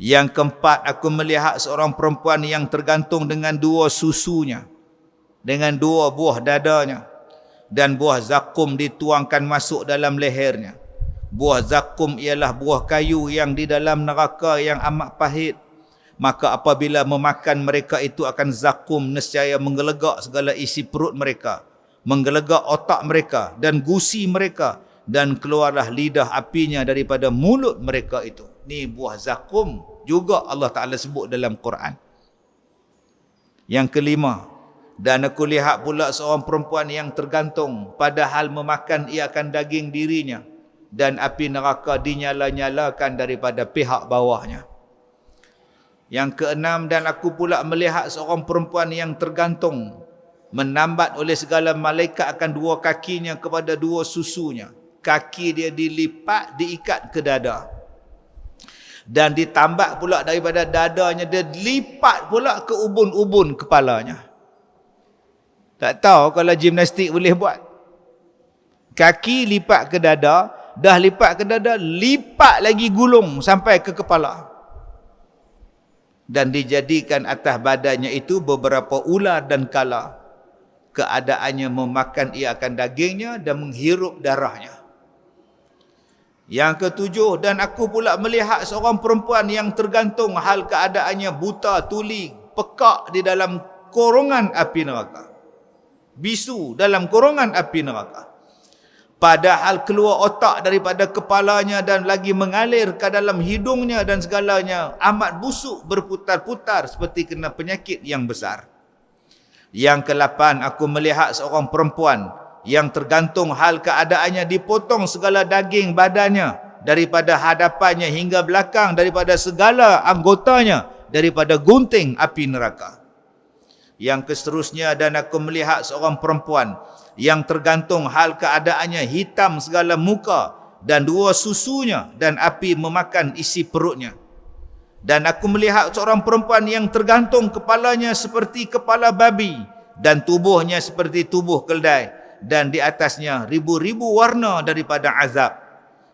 Yang keempat, aku melihat seorang perempuan yang tergantung dengan dua susunya, dengan dua buah dadanya, dan buah zakum dituangkan masuk dalam lehernya. Buah zakum ialah buah kayu yang di dalam neraka yang amat pahit. Maka apabila memakan mereka itu akan zakum, nescaya menggelegak segala isi perut mereka, menggelegak otak mereka dan gusi mereka, dan keluarlah lidah apinya daripada mulut mereka itu. Ni buah zakum juga Allah Ta'ala sebut dalam Quran. Yang kelima, dan aku lihat pula seorang perempuan yang tergantung, padahal memakan ia akan daging dirinya, dan api neraka dinyala-nyalakan daripada pihak bawahnya. Yang keenam, dan aku pula melihat seorang perempuan yang tergantung, menambat oleh segala malaikat akan dua kakinya kepada dua susunya. Kaki dia dilipat, diikat ke dada, dan ditambat pula daripada dadanya, dia lipat pula ke ubun-ubun kepalanya. Tak tahu kalau gimnastik boleh buat. Kaki lipat ke dada, dah lipat ke dada, lipat lagi gulung sampai ke kepala. Dan dijadikan atas badannya itu beberapa ular dan kala. Keadaannya memakan ia akan dagingnya dan menghirup darahnya. Yang ketujuh, dan aku pula melihat seorang perempuan yang tergantung, hal keadaannya buta, tuli, pekak di dalam korongan api neraka. Bisu dalam korongan api neraka. Padahal keluar otak daripada kepalanya dan lagi mengalir ke dalam hidungnya, dan segalanya amat busuk, berputar-putar seperti kena penyakit yang besar. Yang ke-8, aku melihat seorang perempuan yang tergantung, hal keadaannya dipotong segala daging badannya daripada hadapannya hingga belakang, daripada segala anggotanya, daripada gunting api neraka. Yang seterusnya, dan aku melihat seorang perempuan yang tergantung, hal keadaannya hitam segala muka dan dua susunya, dan api memakan isi perutnya. Dan aku melihat seorang perempuan yang tergantung, kepalanya seperti kepala babi dan tubuhnya seperti tubuh keldai, dan di atasnya ribu-ribu warna daripada azab.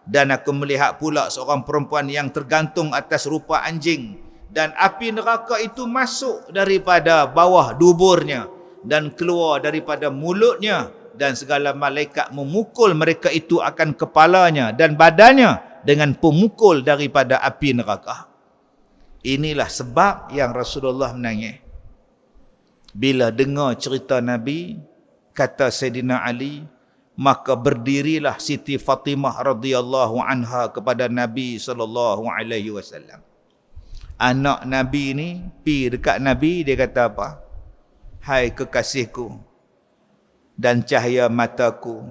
Dan aku melihat pula seorang perempuan yang tergantung atas rupa anjing, dan api neraka itu masuk daripada bawah duburnya dan keluar daripada mulutnya, dan segala malaikat memukul mereka itu akan kepalanya dan badannya dengan pemukul daripada api neraka. Inilah sebab yang Rasulullah menangis bila dengar cerita Nabi. Kata Sayyidina Ali, maka berdirilah Siti Fatimah radhiyallahu anha kepada Nabi sallallahu alaihi wasallam. Anak Nabi ni pi dekat Nabi, dia kata apa? Hai kekasihku dan cahaya mataku,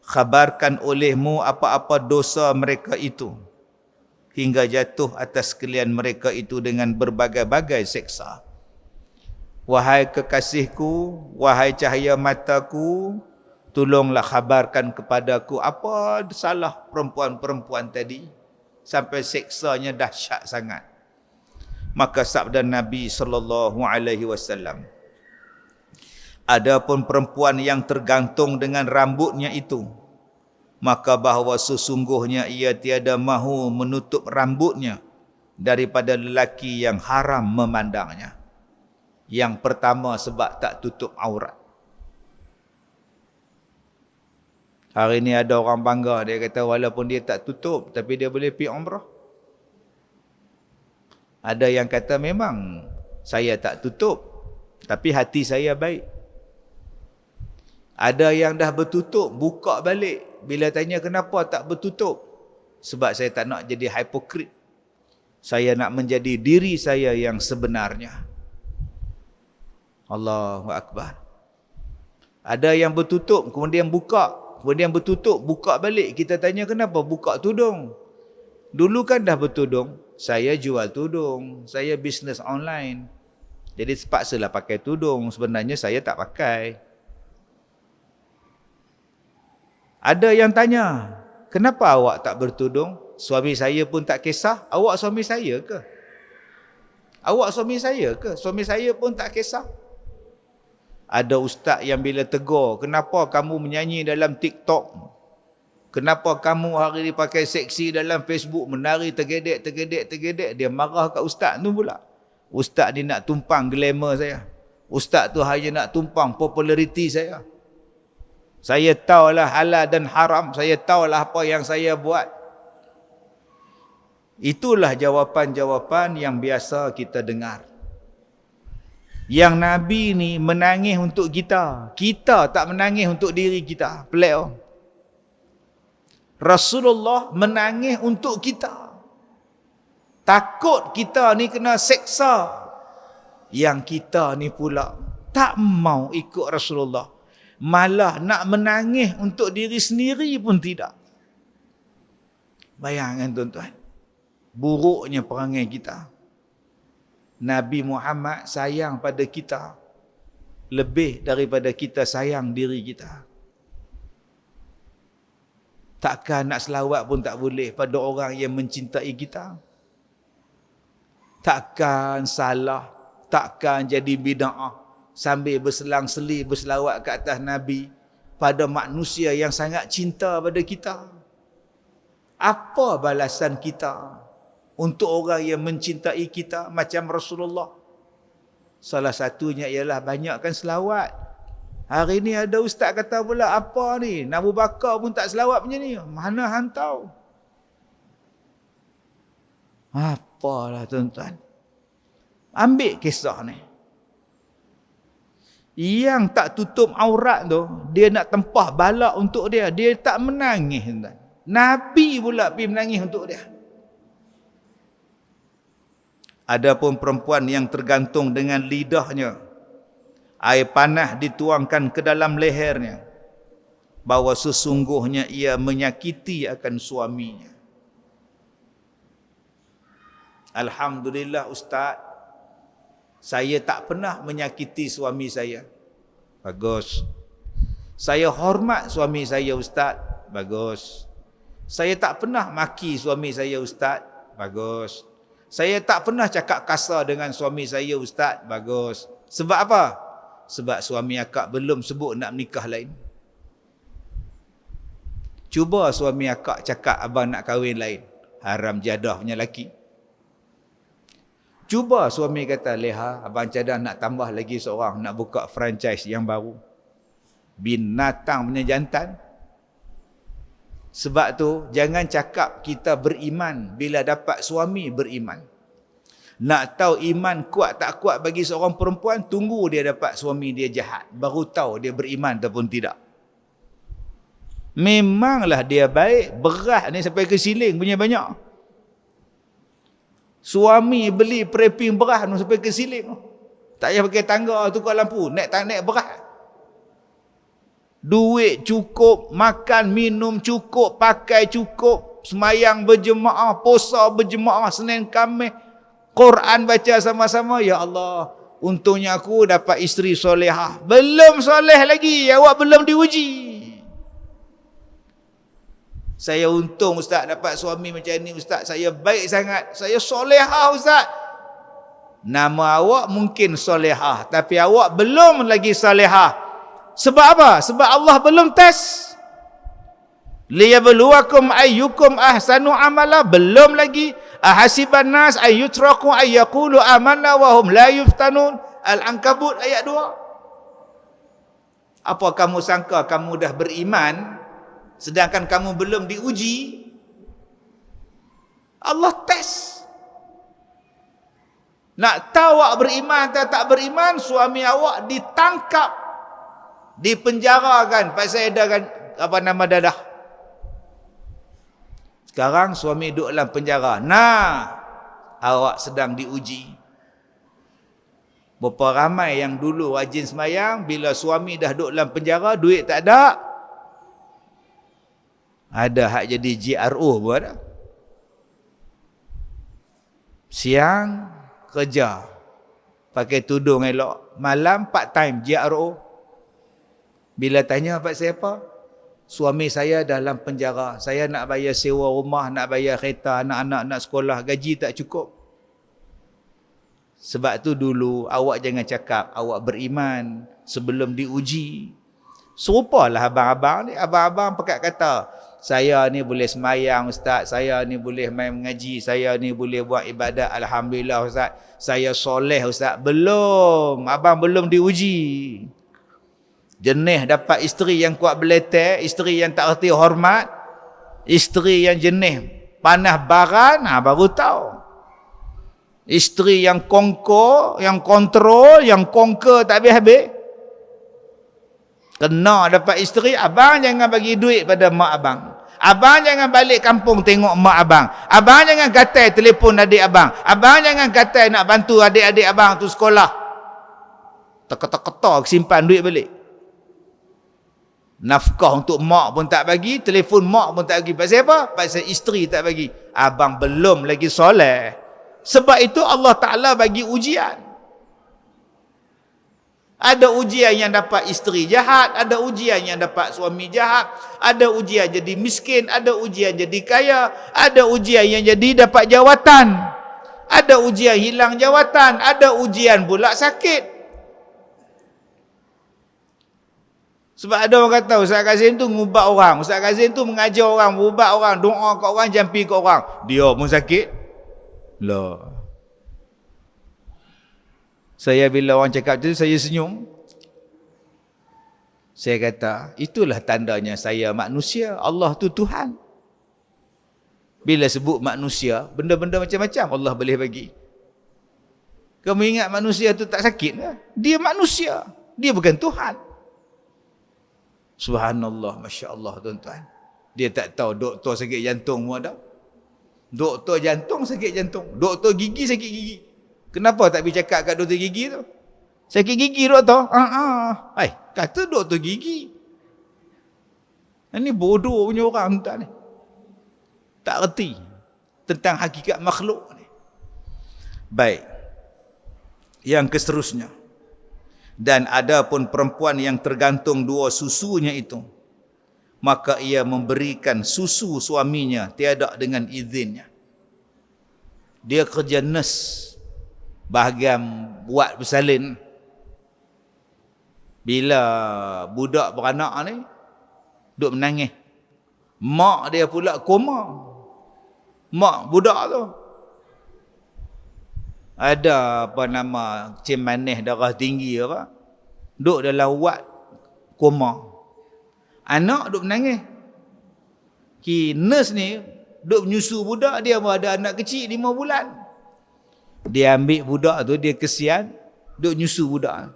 khabarkan olehmu apa-apa dosa mereka itu, hingga jatuh atas sekalian mereka itu dengan berbagai-bagai seksa. Wahai kekasihku, wahai cahaya mataku, tolonglah khabarkan kepadaku apa salah perempuan-perempuan tadi sampai seksanya dahsyat sangat. Maka sabda Nabi sallallahu alaihi wasallam, adapun perempuan yang tergantung dengan rambutnya itu, maka bahawa sesungguhnya ia tiada mahu menutup rambutnya daripada lelaki yang haram memandangnya. Yang pertama sebab tak tutup aurat. Hari ni ada orang bangga, dia kata walaupun dia tak tutup tapi dia boleh pergi umrah. Ada yang kata memang saya tak tutup tapi hati saya baik. Ada yang dah bertutup buka balik bila tanya kenapa tak bertutup, sebab saya tak nak jadi hipokrit. Saya nak menjadi diri saya yang sebenarnya. Allahu Akbar. Ada yang bertutup kemudian buka, kemudian bertutup buka balik. Kita tanya kenapa buka tudung? Dulu kan dah bertudung, saya jual tudung, saya bisnes online. Jadi terpaksalah pakai tudung, sebenarnya saya tak pakai. Ada yang tanya, kenapa awak tak bertudung? Suami saya pun tak kisah. Awak suami saya ke? Awak suami saya ke? Suami saya pun tak kisah. Ada ustaz yang bila tegur, kenapa kamu menyanyi dalam TikTok? Kenapa kamu hari ni pakai seksi dalam Facebook, menari tergedek, dia marah kat ustaz tu pula. Ustaz ni nak tumpang glamour saya. Ustaz tu hanya nak tumpang populariti saya. Saya tahulah halal dan haram, saya tahulah apa yang saya buat. Itulah jawapan-jawapan yang biasa kita dengar. Yang Nabi ni menangis untuk kita, kita tak menangis untuk diri kita. Pelik oh. Rasulullah menangis untuk kita. Takut kita ni kena seksa. Yang kita ni pula tak mau ikut Rasulullah. Malah nak menangis untuk diri sendiri pun tidak. Bayangkan tuan-tuan. Buruknya perangai kita. Nabi Muhammad sayang pada kita lebih daripada kita sayang diri kita. Takkan nak selawat pun tak boleh pada orang yang mencintai kita. Takkan salah, takkan jadi bid'ah sambil berselang-seli berselawat ke atas Nabi pada manusia yang sangat cinta pada kita. Apa balasan kita untuk orang yang mencintai kita macam Rasulullah? Salah satunya ialah banyakkan selawat. Hari ni ada ustaz kata pula, apa ni? Abu Bakar pun tak selawat macam ni. Mana hantau? Apalah tuan-tuan. Ambil kisah ni. Yang tak tutup aurat tu, dia nak tempah balak untuk dia. Dia tak menangis tuan. Nabi pula pergi menangis untuk dia. Adapun perempuan yang tergantung dengan lidahnya, air panas dituangkan ke dalam lehernya, bahawa sesungguhnya ia menyakiti akan suaminya. Alhamdulillah ustaz, saya tak pernah menyakiti suami saya. Bagus. Saya hormat suami saya ustaz. Bagus. Saya tak pernah maki suami saya ustaz. Bagus. Saya tak pernah cakap kasar dengan suami saya ustaz. Bagus. Sebab apa? Sebab suami akak belum sebut nak menikah lain. Cuba suami akak cakap abang nak kahwin lain. Haram jadah punya lelaki. Cuba suami kata, Leha, abang cadang nak tambah lagi seorang, nak buka franchise yang baru. Binatang punya jantan. Sebab tu, jangan cakap kita beriman bila dapat suami beriman. Nak tahu iman kuat tak kuat bagi seorang perempuan, tunggu dia dapat suami dia jahat. Baru tahu dia beriman ataupun tidak. Memanglah dia baik, beras ni sampai ke siling punya banyak. Suami beli preping beras tu sampai ke siling. Tak payah pakai tangga tukar lampu, naik beras. Duit cukup, makan minum cukup, pakai cukup, semayang berjemaah, puasa berjemaah, Senin Khamis, Quran baca sama-sama. Ya Allah, untungnya aku dapat isteri solehah. Belum soleh lagi, awak belum diuji. Saya untung ustaz dapat suami macam ni ustaz. Saya baik sangat. Saya solehah ustaz. Nama awak mungkin solehah, tapi awak belum lagi solehah. Sebab apa? Sebab Allah belum test. Liyabluwakum ayyukum ahsanu amala. Belum lagi. Ahasiban nas ayyutraku ayyaqulu amanna wa hum la yuftanun. Al-Ankabut ayat 2. Apa kamu sangka kamu dah beriman sedangkan kamu belum diuji? Allah test. Nak tahu awak beriman atau tak beriman, suami awak ditangkap, dipenjarakan pasal edarkan apa nama dadah. Sekarang suami duduk dalam penjara. Nah, awak sedang diuji. Berapa ramai yang dulu rajin sembahyang, bila suami dah duduk dalam penjara, duit tak ada. Ada hak jadi GRO pun ada. Siang kerja, pakai tudung elok, malam part time GRO. Bila tanya pak siapa? Suami saya dalam penjara. Saya nak bayar sewa rumah, nak bayar kereta, anak-anak nak sekolah, gaji tak cukup. Sebab tu dulu awak jangan cakap awak beriman sebelum diuji. Serupalah abang-abang ni. Abang-abang pekat kata, saya ni boleh semayang ustaz, saya ni boleh main mengaji, saya ni boleh buat ibadat, alhamdulillah ustaz, saya soleh ustaz. Belum, abang belum diuji. Jenis dapat isteri yang kuat beletek, isteri yang tak erti hormat, isteri yang jenis panah baran, baru tahu. Isteri yang kongko, yang kontrol, yang conquer tak habis-habis. Kena dapat isteri, abang jangan bagi duit pada mak abang. Abang jangan balik kampung tengok mak abang. Abang jangan gatai telefon adik abang. Abang jangan gatai nak bantu adik-adik abang tu sekolah. Teka-teka simpan duit balik. Nafkah untuk mak pun tak bagi, telefon mak pun tak bagi. Pasal apa? Pasal isteri tak bagi. Abang belum lagi soleh. Sebab itu Allah Ta'ala bagi ujian. Ada ujian yang dapat isteri jahat, ada ujian yang dapat suami jahat, ada ujian jadi miskin, ada ujian jadi kaya, ada ujian yang jadi dapat jawatan, ada ujian hilang jawatan, ada ujian pula sakit. Sebab ada orang kata Ustaz Kazim tu ngubat orang, Ustaz Kazim tu mengajar orang, ubat orang, doa kat orang, jampi kat orang, dia pun sakit. Lah, saya bila orang cakap tu, saya senyum. Saya kata, itulah tandanya saya manusia, Allah tu Tuhan. Bila sebut manusia, benda-benda macam-macam Allah boleh bagi. Kamu ingat manusia tu tak sakit ke? Dia manusia, dia bukan Tuhan. Subhanallah, Masya Allah tuan-tuan. Dia tak tahu doktor sakit jantung pun ada. Doktor jantung sakit jantung, doktor gigi sakit gigi. Kenapa tak pergi cakap kat doktor gigi tu? Sakit gigi doktor? Kata doktor gigi. Ini bodoh punya orang tuan ni. Tak reti tentang hakikat makhluk ni. Baik. Yang seterusnya. Dan ada pun perempuan yang tergantung dua susunya itu, maka ia memberikan susu suaminya tiada dengan izinnya. Dia kerja nurse, bahagian buat bersalin. Bila budak beranak ni duk menangis, mak dia pula koma. Mak budak tu ada apa nama, cem manis darah tinggi apa, duk dalam wad koma. Anak duk menangis. Nurse ni duk menyusu budak, dia pun ada anak kecil 5 bulan. Dia ambil budak tu, dia kesian, duk nyusu budak.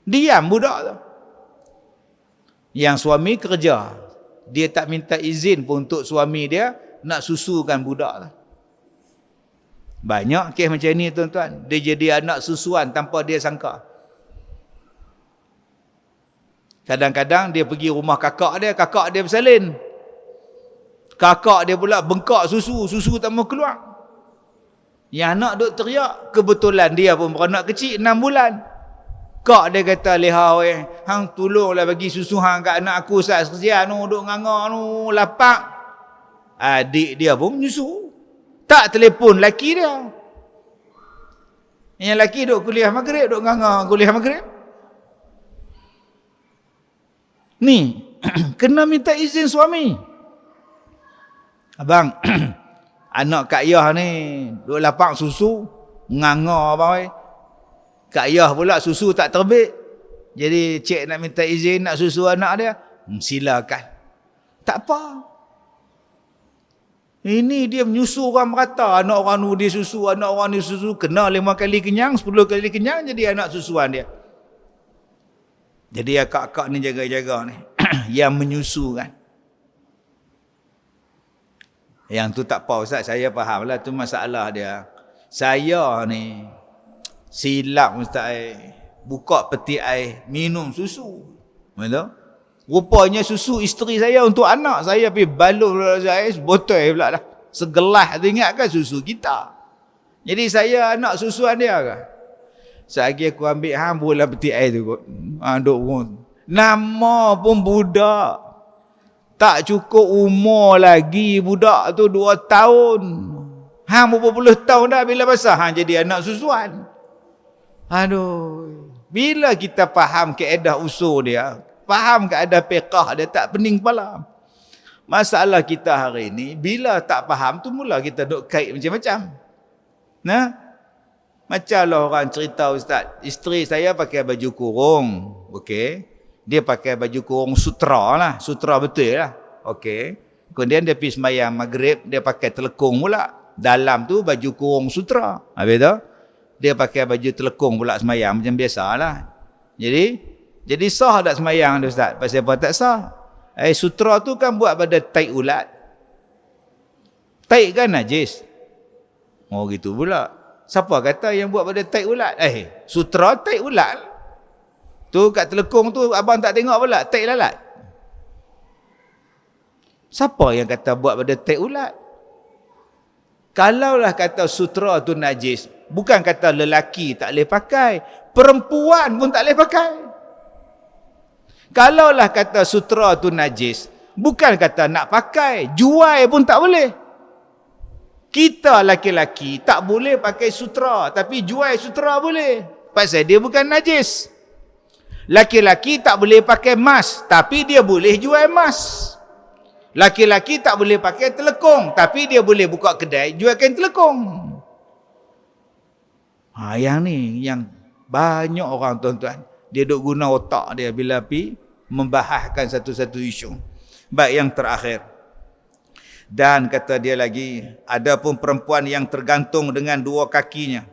Diam budak tu. Yang suami kerja, dia tak minta izin pun untuk suami dia nak susukan budak tu. Banyak kes macam ni tuan-tuan. Dia jadi anak susuan tanpa dia sangka. Kadang-kadang dia pergi rumah kakak dia bersalin. Kakak dia pula bengkak susu tak mau keluar. Yang anak duk teriak, kebetulan dia pun beranak kecil 6 bulan. Kak dia kata, "Leha weh, hang tolonglah bagi susu hang kat anak aku Ustaz, kesian tu duk nganga tu, lapak." Adik dia pun menyusu. Tak telefon laki dia. Yang lelaki duk kuliah maghrib, duk nganga kuliah maghrib. Ni, kena minta izin suami. Abang, anak Kak Yah ni duk lapang susu, nganga abang. Kak Yah pula susu tak terbit. Jadi cik nak minta izin nak susu anak dia. Silakan. Tak apa. Ini dia menyusu orang merata. Anak orang ni dia susu, anak orang ni susu. Kena 5 kali kenyang, 10 kali kenyang, jadi anak susuan dia. Jadi akak-akak ni jaga-jaga ni. Yang menyusu kan. Yang tu tak apa Ustaz, saya faham lah. Tu masalah dia. Saya ni silap Ustaz. Buka peti air, minum susu. Betul? Rupanya susu isteri saya untuk anak. Saya pergi balut air, botol pula lah. Segelas tu ingat kan susu kita. Jadi saya anak susuan dia kan. Selagi aku ambil bola peti air tu kot. Nama pun budak. Tak cukup umur lagi budak tu 2 tahun. Berapa puluh tahun dah bila basah jadi anak susuan. Aduh. Bila kita faham kaedah usul dia, faham keadaan fiqah dia, tak pening kepala. Masalah kita hari ni, bila tak faham tu mula kita duk kait macam-macam. Nah, macamlah orang cerita Ustaz, isteri saya pakai baju kurung, okey. Dia pakai baju kurung sutra lah, sutra betul lah, okey. Kemudian dia pergi sembahyang maghrib, dia pakai telekung pula. Dalam tu baju kurung sutra. Habis tu, dia pakai baju telekung pula sembahyang macam biasalah. Jadi sah tak sembahyang tu Ustaz? Pasal apa tak sah? Sutra tu kan buat pada taik ulat. Taik kan najis. Oh gitu pula. Siapa kata yang buat pada taik ulat? Sutra taik ulat. Tu kat telekung tu abang tak tengok pula taik lalat. Siapa yang kata buat pada taik ulat? Kalaulah kata sutra tu najis, bukan kata lelaki tak boleh pakai, perempuan pun tak boleh pakai. Kalaulah kata sutra tu najis, bukan kata nak pakai, jual pun tak boleh. Kita laki-laki tak boleh pakai sutra, tapi jual sutra boleh. Pasal dia bukan najis. Laki-laki tak boleh pakai emas, tapi dia boleh jual emas. Laki-laki tak boleh pakai telekung, tapi dia boleh buka kedai jual kain telekung. Yang ni yang banyak orang tuan-tuan, dia duk guna otak dia bila pi membahaskan satu-satu isu. Baik, yang terakhir. Dan kata dia lagi, ada pun perempuan yang tergantung dengan 2 kakinya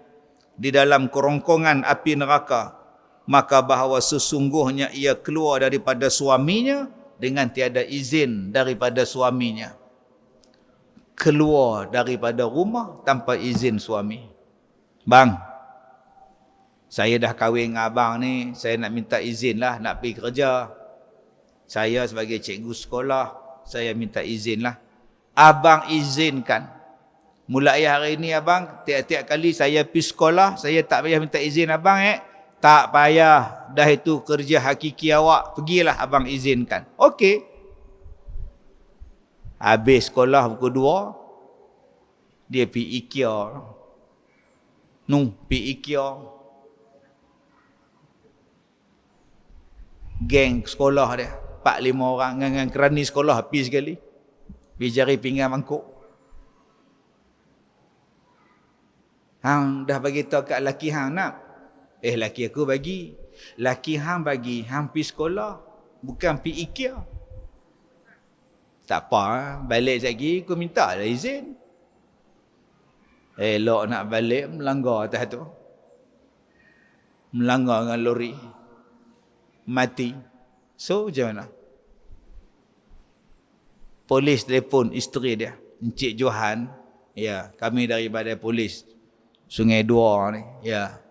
di dalam kerongkongan api neraka, maka bahawa sesungguhnya ia keluar daripada suaminya dengan tiada izin daripada suaminya. Keluar daripada rumah tanpa izin suami. Bang, saya dah kahwin dengan abang ni, saya nak minta izin lah nak pergi kerja. Saya sebagai cikgu sekolah, saya minta izin lah. Abang izinkan. Mulai hari ini abang, tiap-tiap kali saya pergi sekolah, saya tak payah minta izin abang tak payah, dah itu kerja hakiki awak, pergilah abang izinkan. Okey. Habis sekolah pukul 2, dia pergi IKEA. Pergi IKEA. Geng sekolah dia, 4-5 orang dengan kerani sekolah pergi sekali. Pergi jari pinggan mangkuk. Hang dah bagi tahu kat laki hang nak. Laki aku bagi. Laki hang bagi, hang pergi sekolah, bukan pergi IKEA. Tak apa, balik lagi aku minta lah izin. Elok nak balik, melanggar atas tu. Melanggar dengan lori. Mati. So, macam mana? Polis telefon isteri dia, Encik Johan. Ya, kami daripada polis Sungai Dua ni. Ya.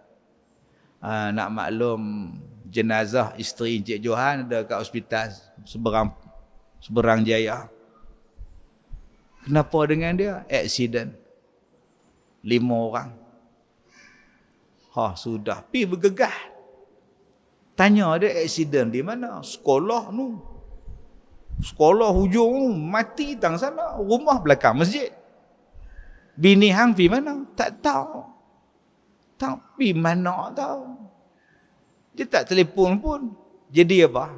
Nak maklum jenazah isteri Encik Johan ada kat hospital Seberang Jaya. Kenapa dengan dia? Aksiden. 5 orang. Sudah. Pergi bergegah. Tanya dia aksiden di mana? Sekolah tu. Sekolah hujung tu. Mati tang sana. Rumah belakang masjid. Bini hang pergi mana? Tak tahu. Tapi mana tahu. Dia tak telefon pun. Jadi apa?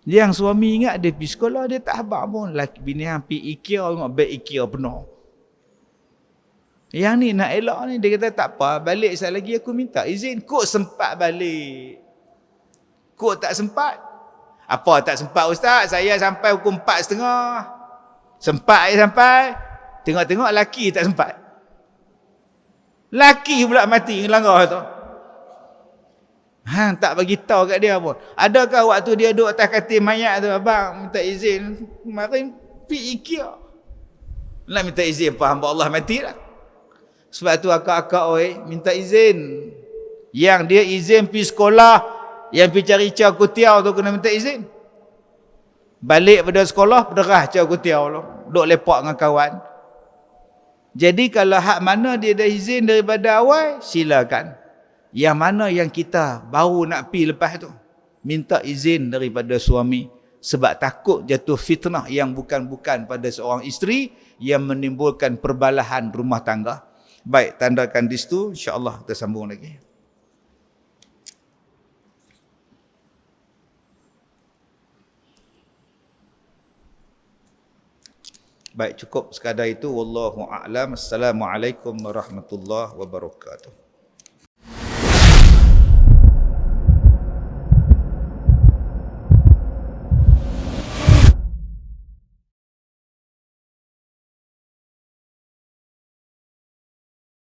Yang suami ingat dia pergi sekolah, dia tak habaq pun. Laki bini hang pergi IKEA, tengok beg IKEA penuh. Yang ni nak elak ni, dia kata tak apa, balik sekali lagi aku minta izin. Kok sempat balik? Kok tak sempat? Apa tak sempat ustaz? Saya sampai pukul 4:30. Sempat je sampai. Tengok-tengok laki tak sempat. Laki pula mati ngelanggar tu. Hang tak bagi tahu kat dia pun. Adakah waktu dia duduk atas katil mayat tu, abang minta izin kemarin pergi IKEA. Nak minta izin apa hamba Allah mati lah. Sebab tu akak-akak minta izin. Yang dia izin pergi sekolah, yang pergi cari caw kutiau tu kena minta izin. Balik pada sekolah, pederah caw kutiau tu. Duduk lepak dengan kawan. Jadi kalau hak mana dia dah izin daripada awal, silakan. Yang mana yang kita baru nak pergi lepas tu, minta izin daripada suami. Sebab takut jatuh fitnah yang bukan-bukan pada seorang isteri, yang menimbulkan perbalahan rumah tangga. Baik, tandakan di situ, insya-Allah kita sambung lagi. Baik, cukup sekadar itu. Wallahu a'lam. Assalamualaikum warahmatullahi wabarakatuh.